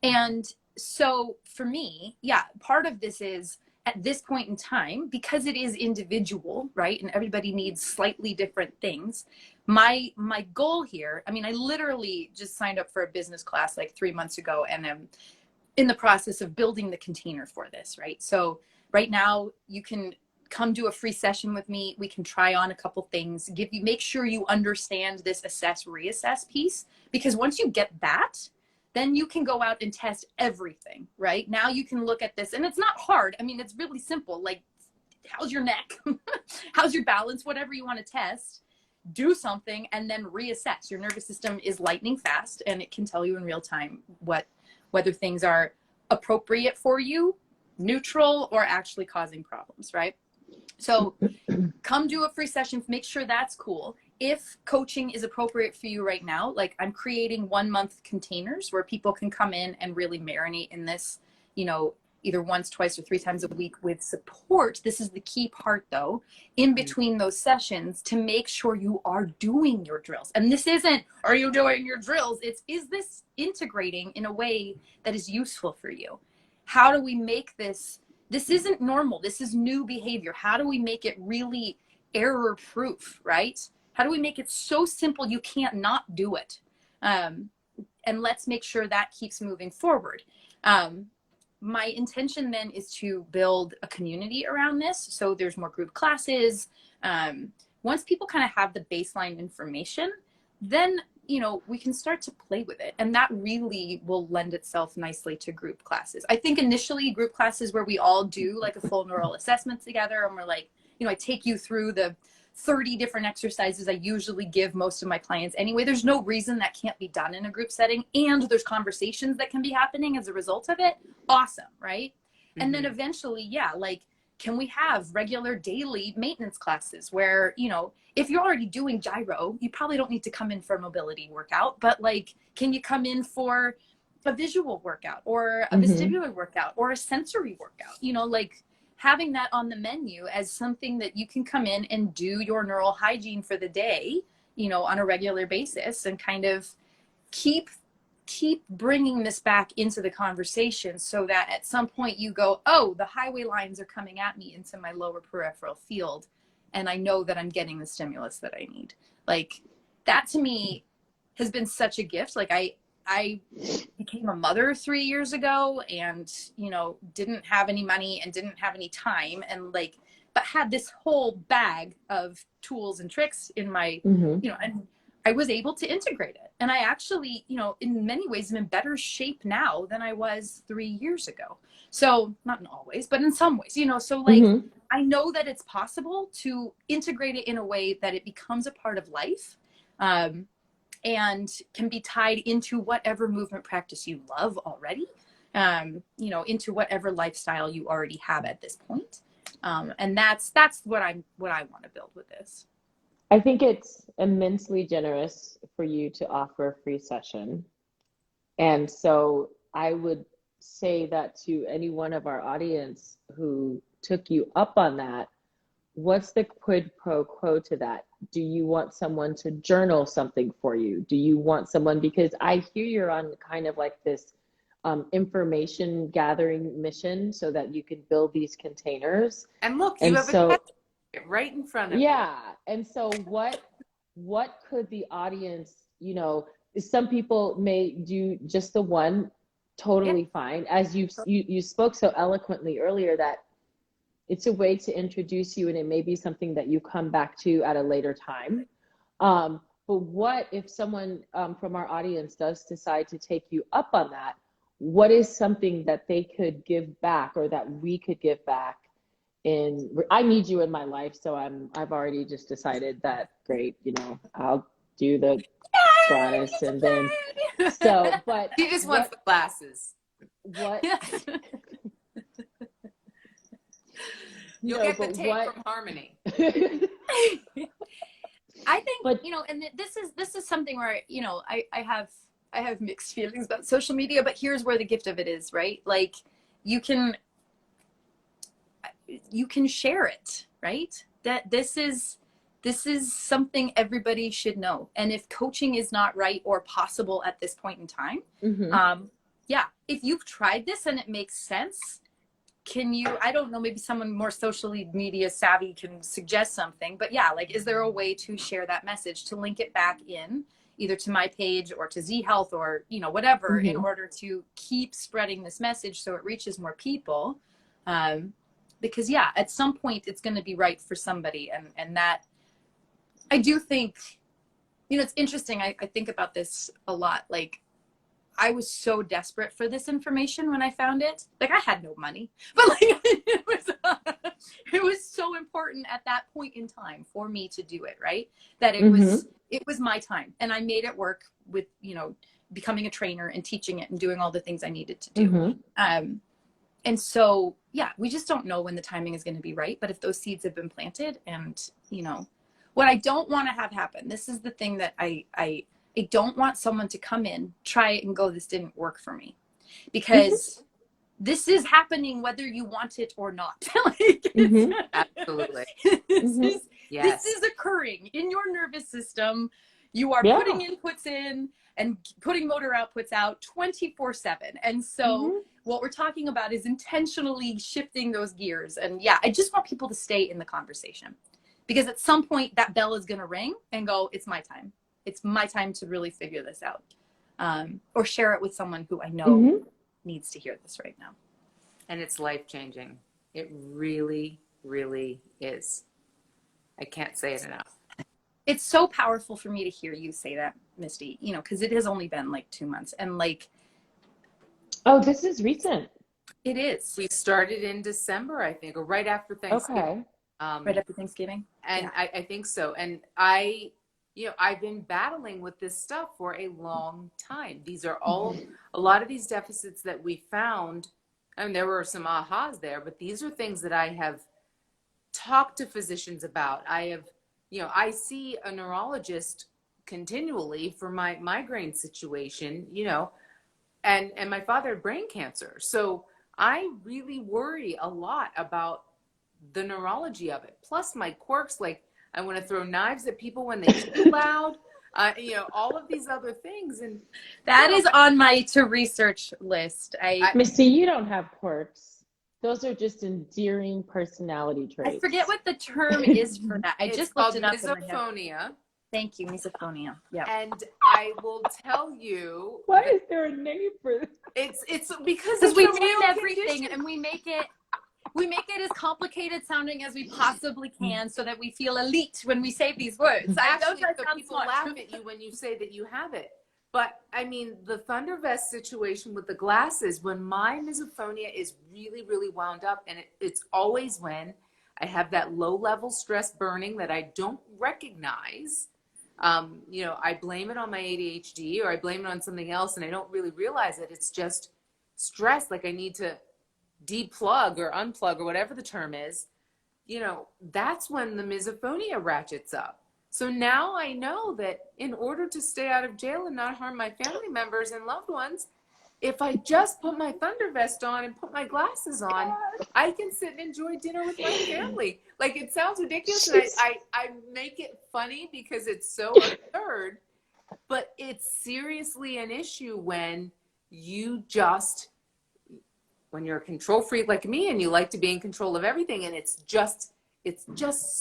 And so for me, yeah, part of this is at this point in time, because it is individual, right? And everybody needs slightly different things. My goal here, I mean, I literally just signed up for a business class like 3 months ago, and I'm in the process of building the container for this, right? So right now you can come do a free session with me. We can try on a couple things, make sure you understand this assess, reassess piece, because once you get that, then you can go out and test everything, right? Now you can look at this, and it's not hard. I mean, it's really simple. Like, how's your neck? How's your balance? Whatever you want to test, do something, and then reassess. Your nervous system is lightning fast, and it can tell you in real time whether things are appropriate for you, neutral, or actually causing problems, right? So come do a free session, make sure that's cool. If coaching is appropriate for you right now, like I'm creating 1 month containers where people can come in and really marinate in this, you know, either once, twice, or 3 times a week with support. This is the key part though, in between those sessions, to make sure you are doing your drills. And this isn't, are you doing your drills? It's, is this integrating in a way that is useful for you? How do we make this isn't normal. This is new behavior. How do we make it really error proof, right? How do we make it so simple you can't not do it? And let's make sure that keeps moving forward. My intention then is to build a community around this. So there's more group classes. Once people kind of have the baseline information, then, you know, we can start to play with it. And that really will lend itself nicely to group classes. I think initially group classes where we all do like a full neural assessment together, and we're like, you know, I take you through the 30 different exercises I usually give most of my clients anyway. There's no reason that can't be done in a group setting, and there's conversations that can be happening as a result of it. Awesome, right? And then eventually, yeah, like, can we have regular daily maintenance classes where, you know, if you're already doing gyro, you probably don't need to come in for a mobility workout, but like, can you come in for a visual workout or a vestibular workout or a sensory workout? You know, like having that on the menu as something that you can come in and do your neural hygiene for the day, you know, on a regular basis, and kind of keep bringing this back into the conversation, so that at some point you go, oh, the highway lines are coming at me into my lower peripheral field, and I know that I'm getting the stimulus that I need. Like, that to me has been such a gift. Like I became a mother 3 years ago, and, you know, didn't have any money and didn't have any time, and like, but had this whole bag of tools and tricks in my, you know, and I was able to integrate it. And I actually, you know, in many ways am in better shape now than I was 3 years ago. So not in all ways, but in some ways, you know, so like, I know that it's possible to integrate it in a way that it becomes a part of life, and can be tied into whatever movement practice you love already, you know, into whatever lifestyle you already have at this point. And that's what I want to build with this. I think it's immensely generous for you to offer a free session. And so I would say that to any one of our audience who took you up on that, what's the quid pro quo to that? Do you want someone to journal something for you? Do you want someone, because I hear you're on kind of like this information gathering mission so that you can build these containers. And look, you have a right in front of you. Yeah. And so what could the audience, you know, some people may do just the one, totally fine. As you spoke so eloquently earlier, that It's a way to introduce you, and it may be something that you come back to at a later time. But what if someone from our audience does decide to take you up on that? What is something that they could give back, or that we could give back? I need you in my life, so I've already just decided that, great, you know, I'll do the goddess, and then but She just wants the glasses. What? You'll get the tape from Harmony. I think, you know, and this is something where, you know, I have mixed feelings about social media, but here's where the gift of it is, right? Like, you can share it, right? That this is something everybody should know. And if coaching is not right or possible at this point in time, yeah, if you've tried this and it makes sense, can you, I don't know, maybe someone more socially media savvy can suggest something, but yeah, like, is there a way to share that message, to link it back in either to my page or to Z Health or, you know, whatever, in order to keep spreading this message so it reaches more people? Because yeah, at some point it's going to be right for somebody. And that, I do think, you know, it's interesting. I think about this a lot. Like, I was so desperate for this information when I found it. Like, I had no money, but like, it was so important at that point in time for me to do it, right? That it was my time, and I made it work with, you know, becoming a trainer and teaching it and doing all the things I needed to do. And so, yeah, we just don't know when the timing is going to be right. But if those seeds have been planted, and, you know, what I don't want to have happen, this is the thing that I don't want someone to come in, try it, and go, this didn't work for me. Because this is happening whether you want it or not. Like, absolutely. This is occurring in your nervous system. You are putting inputs in and putting motor outputs out 24/7. And so what we're talking about is intentionally shifting those gears. And yeah, I just want people to stay in the conversation, because at some point that bell is going to ring and go, it's my time. It's my time to really figure this out. Or share it with someone who I know needs to hear this right now. And it's life-changing. It really, really is. I can't say it enough. It's so powerful for me to hear you say that, Misty, you know, because it has only been like 2 months. And like, oh, this is recent. It is. We started in December, I think, or right after Thanksgiving. Right after Thanksgiving. And I think so. And you know, I've been battling with this stuff for a long time. These are all, a lot of these deficits that we found, and there were some ahas there, but these are things that I have talked to physicians about. I have, you know, I see a neurologist continually for my migraine situation, you know, and my father had brain cancer. So I really worry a lot about the neurology of it. Plus my quirks, like, I want to throw knives at people when they chew loud, you know, all of these other things. And that is on my to research list. Misty, you don't have quirks. Those are just endearing personality traits. I forget what the term is for that. I just looked it up. Misophonia. Thank you, misophonia. Yeah. And I will tell you. Why is there a name for this? It's because we take everything and we make it as complicated sounding as we possibly can, so that we feel elite when we say these words. Actually, people laugh at you when you say that you have it. But I mean, the Thunder Vest situation with the glasses, when my misophonia is really, really wound up, and it's always when I have that low level stress burning that I don't recognize. You know, I blame it on my ADHD, or I blame it on something else, and I don't really realize it. It's just stress. Like, I need to deplug or unplug or whatever the term is, you know, that's when the misophonia ratchets up. So now I know that in order to stay out of jail and not harm my family members and loved ones, if I just put my Thunder Vest on and put my glasses on, I can sit and enjoy dinner with my family. Like, it sounds ridiculous, and I make it funny because it's so absurd, but it's seriously an issue when you're a control freak like me and you like to be in control of everything, and it's just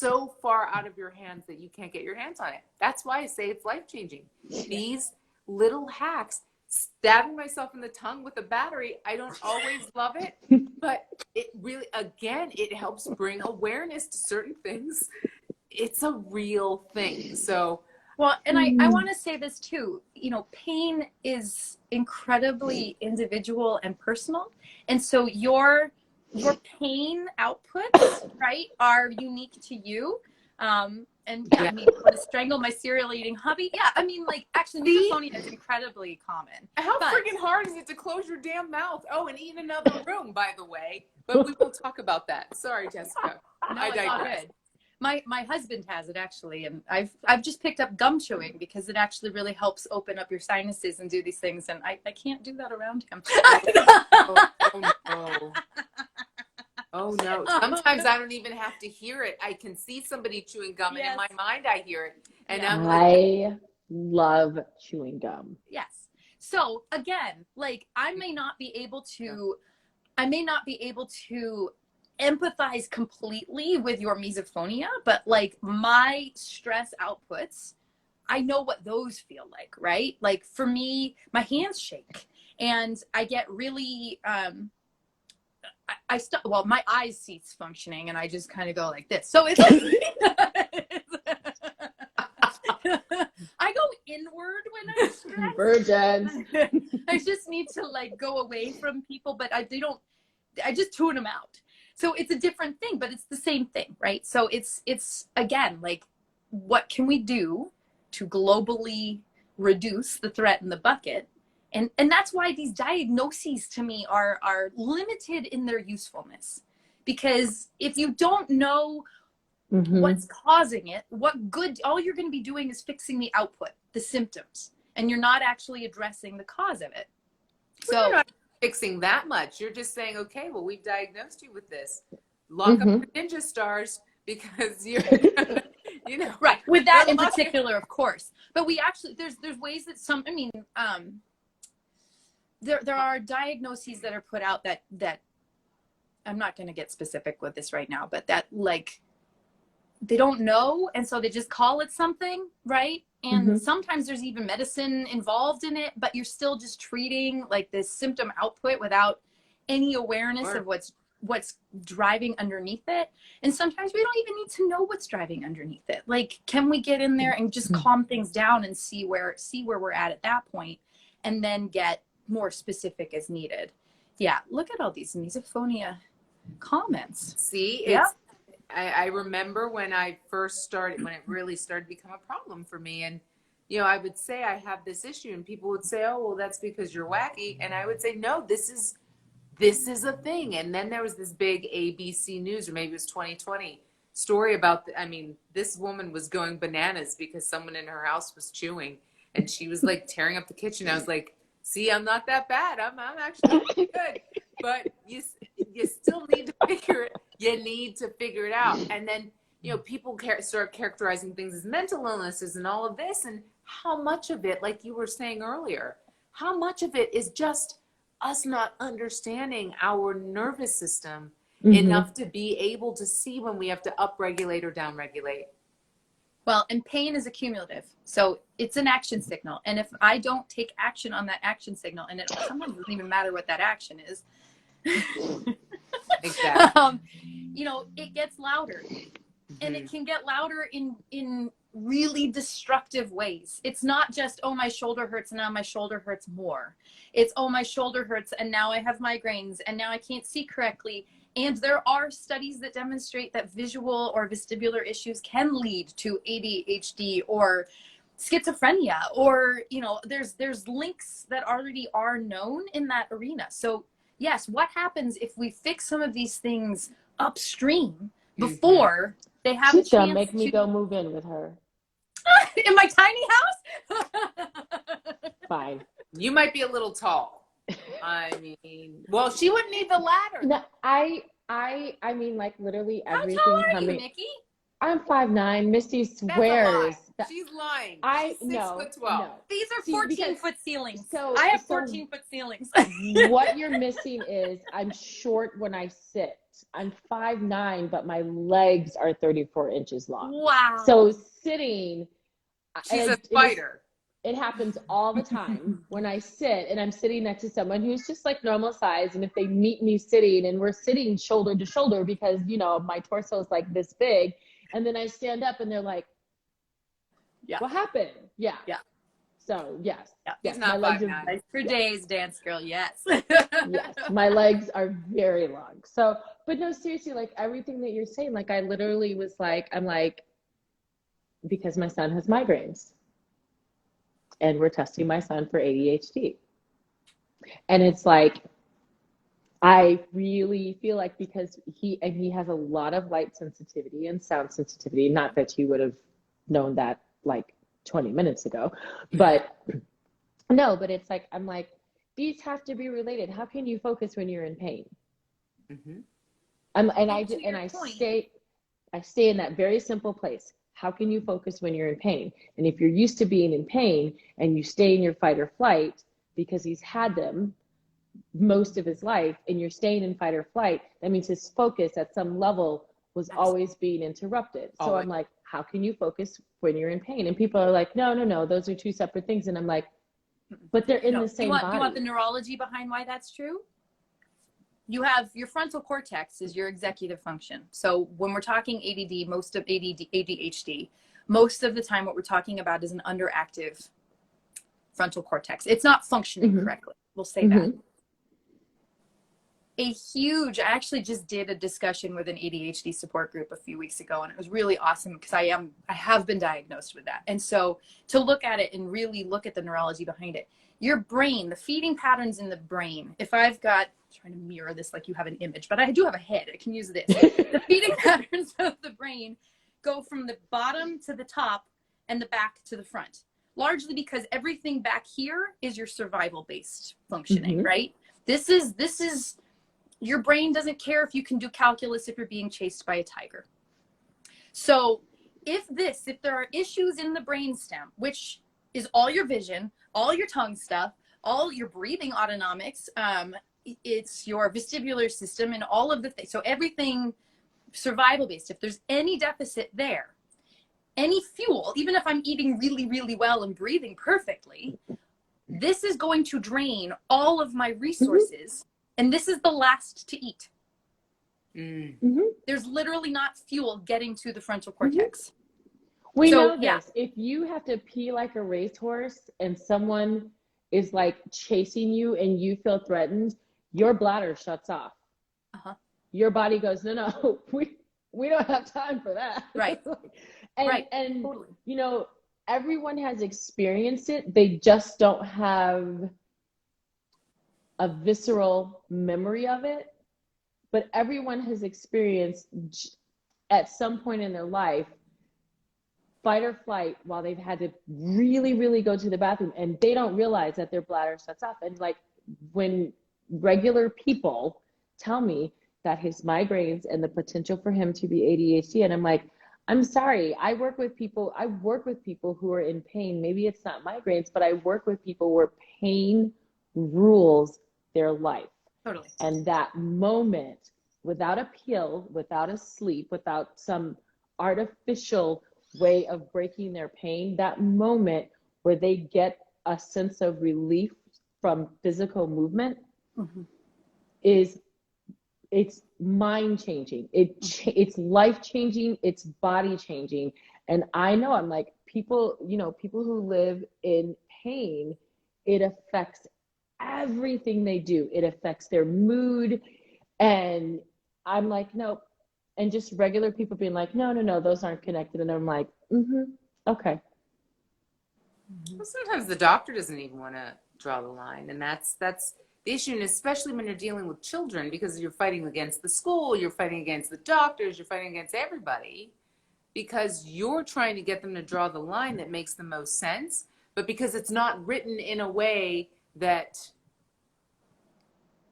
so far out of your hands that you can't get your hands on it. That's why I say it's life-changing. These little hacks, stabbing myself in the tongue with a battery. I don't always love it, but it really, again, it helps bring awareness to certain things. It's a real thing. So, well, and I want to say this too, you know, pain is incredibly individual and personal. And so your pain outputs, right, are unique to you. And yeah, I mean, to strangle my cereal eating hubby. Yeah, I mean, like, actually, misophonia is incredibly common. How freaking hard is it to close your damn mouth? Oh, and eat in another room, by the way. But we won't talk about that. Sorry, Jessica. No, I it's all digress. good. My husband has it actually, and I've just picked up gum chewing because it actually really helps open up your sinuses and do these things, and I can't do that around him. Oh no. Oh no. Sometimes I don't even have to hear it. I can see somebody chewing gum, and in my mind I hear it. And I'm like, I love chewing gum. Yes. So again, like I may not be able to empathize completely with your misophonia, but like my stress outputs, I know what those feel like, right? Like for me, my hands shake and I get really, well, my eyes cease functioning and I just kind of go like this. So it's I go inward when I'm stressed. Virgin. I just need to like go away from people, but I just tune them out. So it's a different thing, but it's the same thing, right? So it's again, like, what can we do to globally reduce the threat in the bucket? And that's why these diagnoses to me are limited in their usefulness. Because if you don't know what's causing it, all you're going to be doing is fixing the output, the symptoms, and you're not actually addressing the cause of it. So you're not fixing that much. You're just saying, okay, well, we've diagnosed you with this. Lock up the ninja stars because you're, you know. Right. With that in particular, of course. But we actually, there's ways that there are diagnoses that are put out that I'm not going to get specific with this right now, but that like, they don't know. And so they just call it something, right? And sometimes there's even medicine involved in it, but you're still just treating like this symptom output without any awareness of what's driving underneath it. And sometimes we don't even need to know what's driving underneath it. Like, can we get in there and just calm things down and see where we're at that point, and then get more specific as needed. Yeah. Look at all these misophonia comments. See, I remember when it really started to become a problem for me. And, you know, I would say I have this issue and people would say, oh, well, that's because you're wacky. And I would say, no, this is a thing. And then there was this big ABC News, or maybe it was 2020 story about, this woman was going bananas because someone in her house was chewing and she was like tearing up the kitchen. I was like, see, I'm not that bad. I'm actually pretty good. But you still need to figure it out. And then, you know, people start characterizing things as mental illnesses and all of this. And how much of it, like you were saying earlier, how much of it is just us not understanding our nervous system enough to be able to see when we have to upregulate or downregulate? Well, and pain is accumulative. So it's an action signal. And if I don't take action on that action signal, and it sometimes doesn't even matter what that action is, exactly. You know, it gets louder. And it can get louder in really destructive ways. It's not just, oh, my shoulder hurts and now my shoulder hurts more. It's, oh, my shoulder hurts and now I have migraines and now I can't see correctly. And there are studies that demonstrate that visual or vestibular issues can lead to ADHD or schizophrenia, or, you know, there's links that already are known in that arena. So yes, what happens if we fix some of these things upstream before they have a chance to make me go move in with her in my tiny house? Fine. You might be a little tall. Well, she wouldn't need the ladder. No, I mean, like literally everything How tall are coming. you, Nicky? I'm 5'9". Misty swears. She's lying. She's 6'12". No. These are 14-foot ceilings. So I have 14-foot ceilings. What you're missing is I'm short when I sit. I'm 5'9", but my legs are 34 inches long. Wow. So sitting. She's a spider. it happens all the time when I sit and I'm sitting next to someone who's just like normal size. And if they meet me sitting and we're sitting shoulder to shoulder because, you know, my torso is like this big, and then I stand up and they're like, Yeah. what happened? Yeah. Yeah. So yes. Yeah. Yes. He's not My legs 5'9". Nice for days, dance girl. Yes. yes, my legs are very long. So, but no, seriously, like everything that you're saying, like I literally was like, I'm like, because my son has migraines and we're testing my son for ADHD. And it's like, I really feel like because he has a lot of light sensitivity and sound sensitivity, not that you would have known that like 20 minutes ago, but no, but it's like, I'm like, these have to be related. How can you focus when you're in pain? Mm-hmm. I stay in that very simple place. How can you focus when you're in pain? And if you're used to being in pain and you stay in your fight or flight because he's had them most of his life and you're staying in fight or flight, that means his focus at some level was always being interrupted. So Always. I'm like, how can you focus when you're in pain? And people are like, no, those are two separate things. And I'm like, but they're in the same body. You want the neurology behind why that's true? You have your frontal cortex is your executive function. So when we're talking ADD, most of ADHD, most of the time what we're talking about is an underactive frontal cortex. It's not functioning correctly. We'll say that. I actually just did a discussion with an ADHD support group a few weeks ago, and it was really awesome because I have been diagnosed with that. And so to look at it and really look at the neurology behind it, your brain, the feeding patterns in the brain, if I've got, I'm trying to mirror this like you have an image, but I do have a head, I can use this. The feeding patterns of the brain go from the bottom to the top and the back to the front, largely because everything back here is your survival based functioning, right? This is your brain doesn't care if you can do calculus if you're being chased by a tiger. So if there are issues in the brainstem, which is all your vision, all your tongue stuff, all your breathing autonomics, it's your vestibular system and all of the things. So everything survival based, if there's any deficit there, any fuel, even if I'm eating really, really well and breathing perfectly, this is going to drain all of my resources. And this is the last to eat. There's literally not fuel getting to the frontal cortex. We know this. If you have to pee like a racehorse and someone is like chasing you and you feel threatened, your bladder shuts off. Your body goes, no, we don't have time for that. Right. And totally. You know, everyone has experienced it. They just don't have a visceral memory of it, but everyone has experienced at some point in their life fight or flight while they've had to really, really go to the bathroom and they don't realize that their bladder shuts off. And like when regular people tell me that his migraines and the potential for him to be ADHD, and I'm like, I'm sorry, I work with people who are in pain. Maybe it's not migraines, but I work with people where pain rules their life. Totally. And that moment, without a pill, without a sleep, without some artificial way of breaking their pain, that moment where they get a sense of relief from physical movement it's mind changing. It's life changing. It's body changing. And I know, I'm like, people who live in pain, it affects everything they do. It affects their mood. And I'm like, nope. And just regular people being like, no, those aren't connected. And I'm like, okay. Well, sometimes the doctor doesn't even want to draw the line. And that's the issue, and especially when you're dealing with children, because you're fighting against the school, you're fighting against the doctors, you're fighting against everybody, because you're trying to get them to draw the line that makes the most sense, but because it's not written in a way that,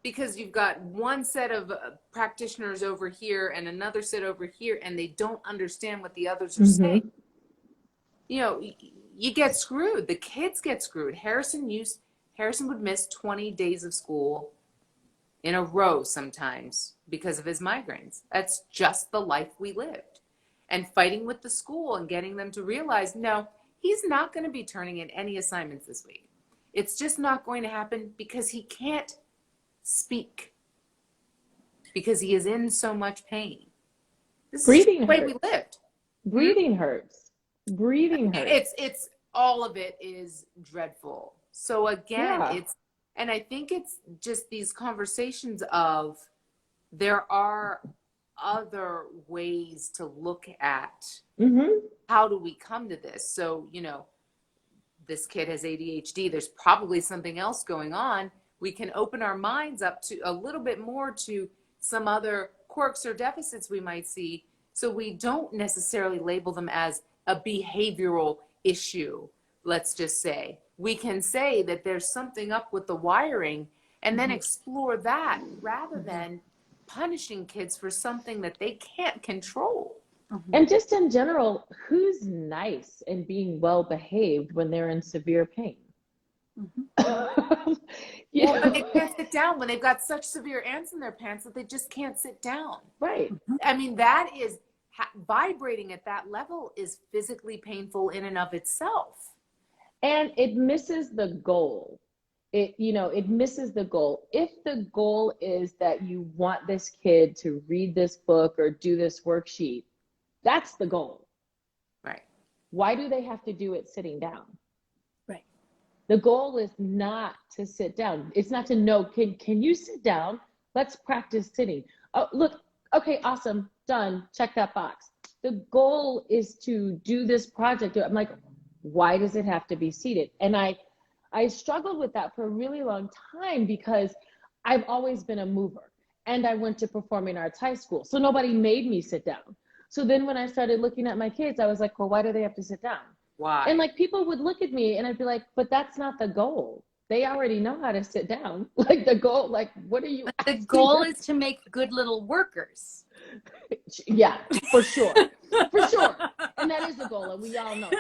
because you've got one set of practitioners over here and another set over here, and they don't understand what the others are saying. You know, you get screwed. The kids get screwed. Harrison would miss 20 days of school in a row sometimes because of his migraines. That's just the life we lived. And fighting with the school and getting them to realize, no, he's not going to be turning in any assignments this week. It's just not going to happen because he can't speak, because he is in so much pain. This Breathing is the way hurts. we lived. Breathing hurts. Breathing hurts. It's all of it is dreadful. So again, Yeah. and I think it's just these conversations of, there are other ways to look at how do we come to this. So, you know, this kid has ADHD. There's probably something else going on. We can open our minds up to a little bit more to some other quirks or deficits we might see, so we don't necessarily label them as a behavioral issue. Let's just say we can say that there's something up with the wiring, and then explore that rather than punishing kids for something that they can't control. And just in general, who's nice and being well behaved when they're in severe pain? You Well, know? they can't sit down when they've got such severe ants in their pants that they just can't sit down. Right. I mean, that is vibrating at that level is physically painful in and of itself. And it misses the goal. It misses the goal. If the goal is that you want this kid to read this book or do this worksheet, that's the goal. Right. Why do they have to do it sitting down? Right. The goal is not to sit down. It's not to know, can you sit down? Let's practice sitting. Oh, look, okay, awesome, done, check that box. The goal is to do this project. I'm like, why does it have to be seated? And I struggled with that for a really long time because I've always been a mover, and I went to performing arts high school. So nobody made me sit down. So then when I started looking at my kids, I was like, well, why do they have to sit down? Why? And like people would look at me and I'd be like, but that's not the goal. They already know how to sit down. Like the goal, like, what are you? The goal is to make good little workers. Yeah, for sure. For sure. And that is the goal. And we all know,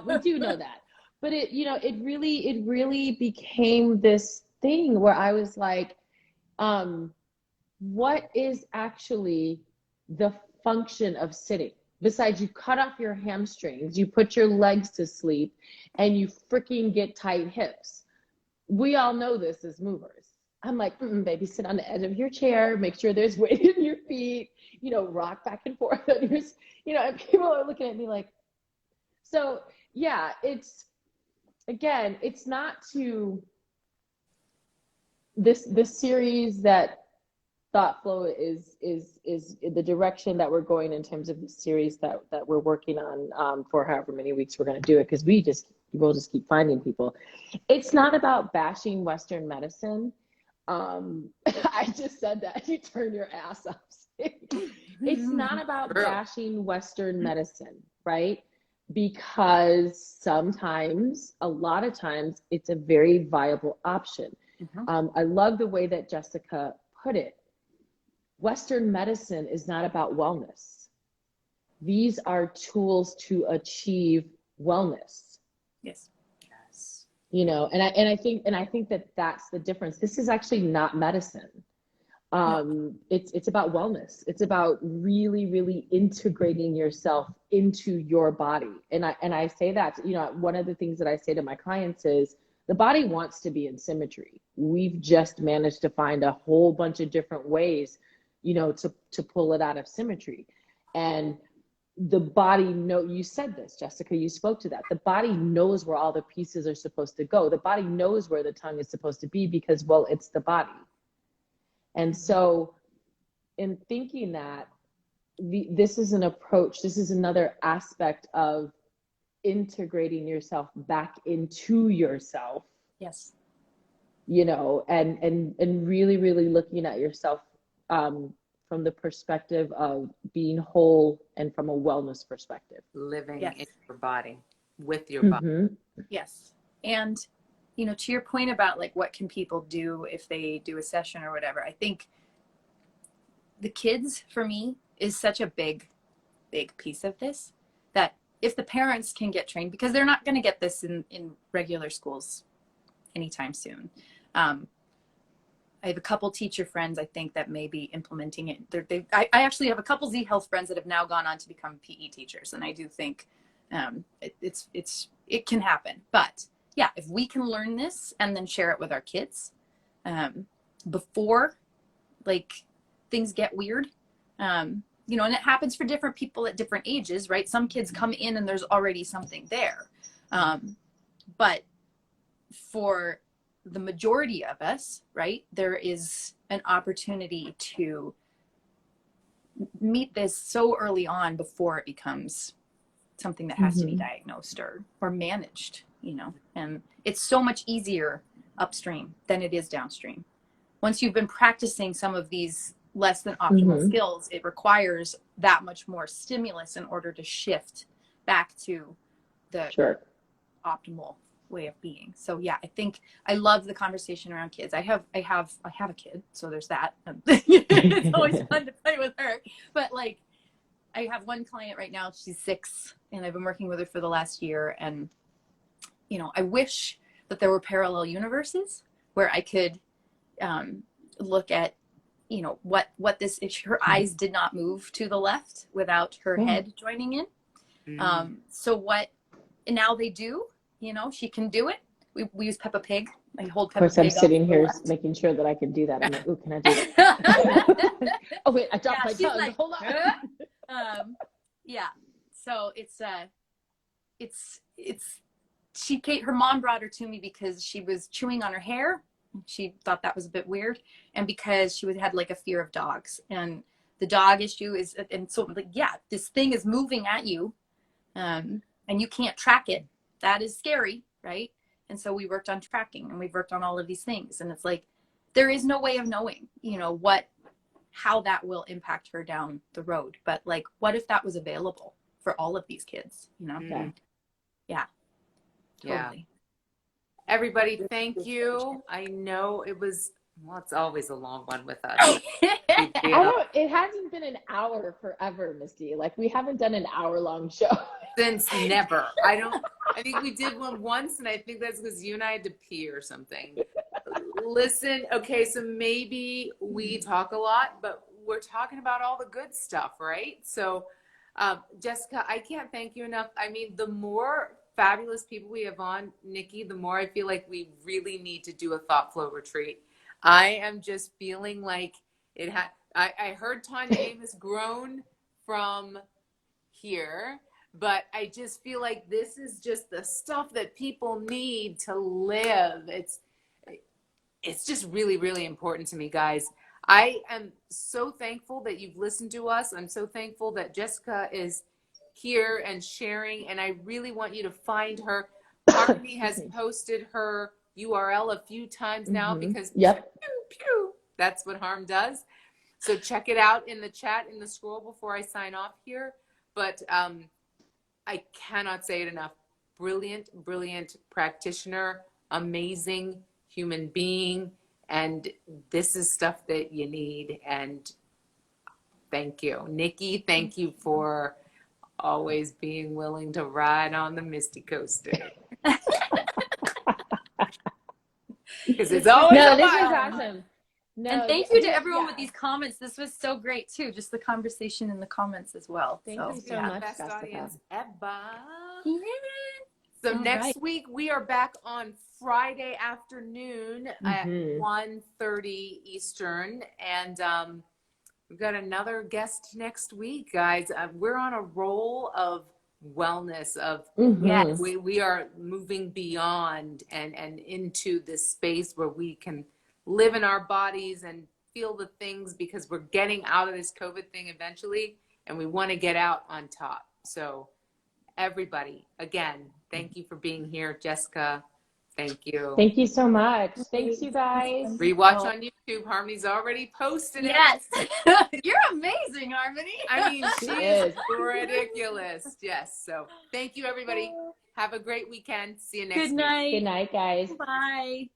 we do know that. But it really became this thing where I was like, what is actually the function of sitting? Besides, you cut off your hamstrings, you put your legs to sleep, and you freaking get tight hips. We all know this as movers. I'm like, baby, sit on the edge of your chair, make sure there's weight in your feet, rock back and forth. And and people are looking at me like, so yeah, it's not to this series that ThoughtFLOW is the direction that we're going in terms of the series that we're working on for however many weeks we're going to do it, because we'll just keep finding people. It's not about bashing Western medicine. I just said that. You turn your ass up. It's not about bashing Western medicine, right? Because a lot of times, it's a very viable option. I love the way that Jessica put it. Western medicine is not about wellness. These are tools to achieve wellness. Yes. And I think that that's the difference. This is actually not medicine. It's about wellness. It's about really, really integrating yourself into your body. And I say that, one of the things that I say to my clients is the body wants to be in symmetry. We've just managed to find a whole bunch of different ways to pull it out of symmetry. And the body you said this, Jessica, you spoke to that. The body knows where all the pieces are supposed to go. The body knows where the tongue is supposed to be because, well, it's the body. And so in thinking that, this is an approach, this is another aspect of integrating yourself back into yourself. Yes. And really, really looking at yourself from the perspective of being whole and from a wellness perspective. Living Yes. in your body, with your body. Yes. And, to your point about like, what can people do if they do a session or whatever, I think the kids, for me, is such a big, big piece of this, that if the parents can get trained, because they're not going to get this in regular schools anytime soon. I have a couple teacher friends, I think, that may be implementing it. I actually have a couple Z Health friends that have now gone on to become PE teachers. And I do think it's it can happen. But yeah, if we can learn this and then share it with our kids before like things get weird, you know, and it happens for different people at different ages, right? Some kids come in and there's already something there. But for the majority of us, right, there is an opportunity to meet this so early on before it becomes something that has to be diagnosed or managed, you know, and it's so much easier upstream than it is downstream. Once you've been practicing some of these less than optimal skills, it requires that much more stimulus in order to shift back to the optimal way of being. So yeah, I think I love the conversation around kids. I have a kid, so there's that. It's always fun to play with her. But like, I have one client right now, she's 6, and I've been working with her for the last year. And, you know, I wish that there were parallel universes where I could look at, you know, what this, if her eyes did not move to the left without her head joining in. So what, and now they do, you know, she can do it. We use Peppa Pig. I hold Peppa Pig. Of course, I'm sitting here making sure that I can do that. I'm like, ooh, can I do that? Oh wait, I dropped my tongue. Like, hold on. Yeah. So her mom brought her to me because she was chewing on her hair. She thought that was a bit weird. And because she had like a fear of dogs, and the dog issue is, and so like, yeah, this thing is moving at you, and you can't track it. That is scary, right? And so we worked on tracking, and we've worked on all of these things. And it's like, there is no way of knowing, you know, how that will impact her down the road. But like, what if that was available for all of these kids, you know? Yeah. Totally. Everybody, thank you. I know it was, well, it's always a long one with us. It hasn't been an hour forever, Misty. Like, we haven't done an hour-long show. Since never. I think we did one once, and I think that's because you and I had to pee or something. Listen, okay, so maybe we talk a lot, but we're talking about all the good stuff, right? So, Jessica, I can't thank you enough. I mean, the more fabulous people we have on, Nicky, the more I feel like we really need to do a ThoughtFLOW retreat. I am just feeling like it had, I heard Tanya Amos groan from here, but I just feel like this is just the stuff that people need to live. It's just really, really important to me, guys. I am so thankful that you've listened to us. I'm so thankful that Jessica is here and sharing, and I really want you to find her. Harmony has posted her URL a few times now because pew, pew, that's what Harm does. So check it out in the chat, in the scroll before I sign off here. But I cannot say it enough. Brilliant, brilliant practitioner, amazing human being, and this is stuff that you need. And thank you. Nicky, thank you for always being willing to ride on the Misty coaster. Because it's always this was awesome. No, and thank you to everyone with these comments. This was so great too. Just the conversation in the comments as well. Thank you so much, best Jessica. audience ever. Yeah. So next week we are back on Friday afternoon at 1:30 Eastern, and we've got another guest next week, guys. We're on a roll of wellness, of yes, we are moving beyond and into this space where we can live in our bodies and feel the things, because we're getting out of this COVID thing eventually, and we want to get out on top. So everybody, again, thank you for being here. Jessica, thank you. Thank you so much. Thanks, you guys. Rewatch on YouTube. Harmony's already posted it. Yes. You're amazing, Harmony. I mean, she is ridiculous. Yes. So thank you, everybody. Have a great weekend. See you next week. Good night. Good night, guys. Bye.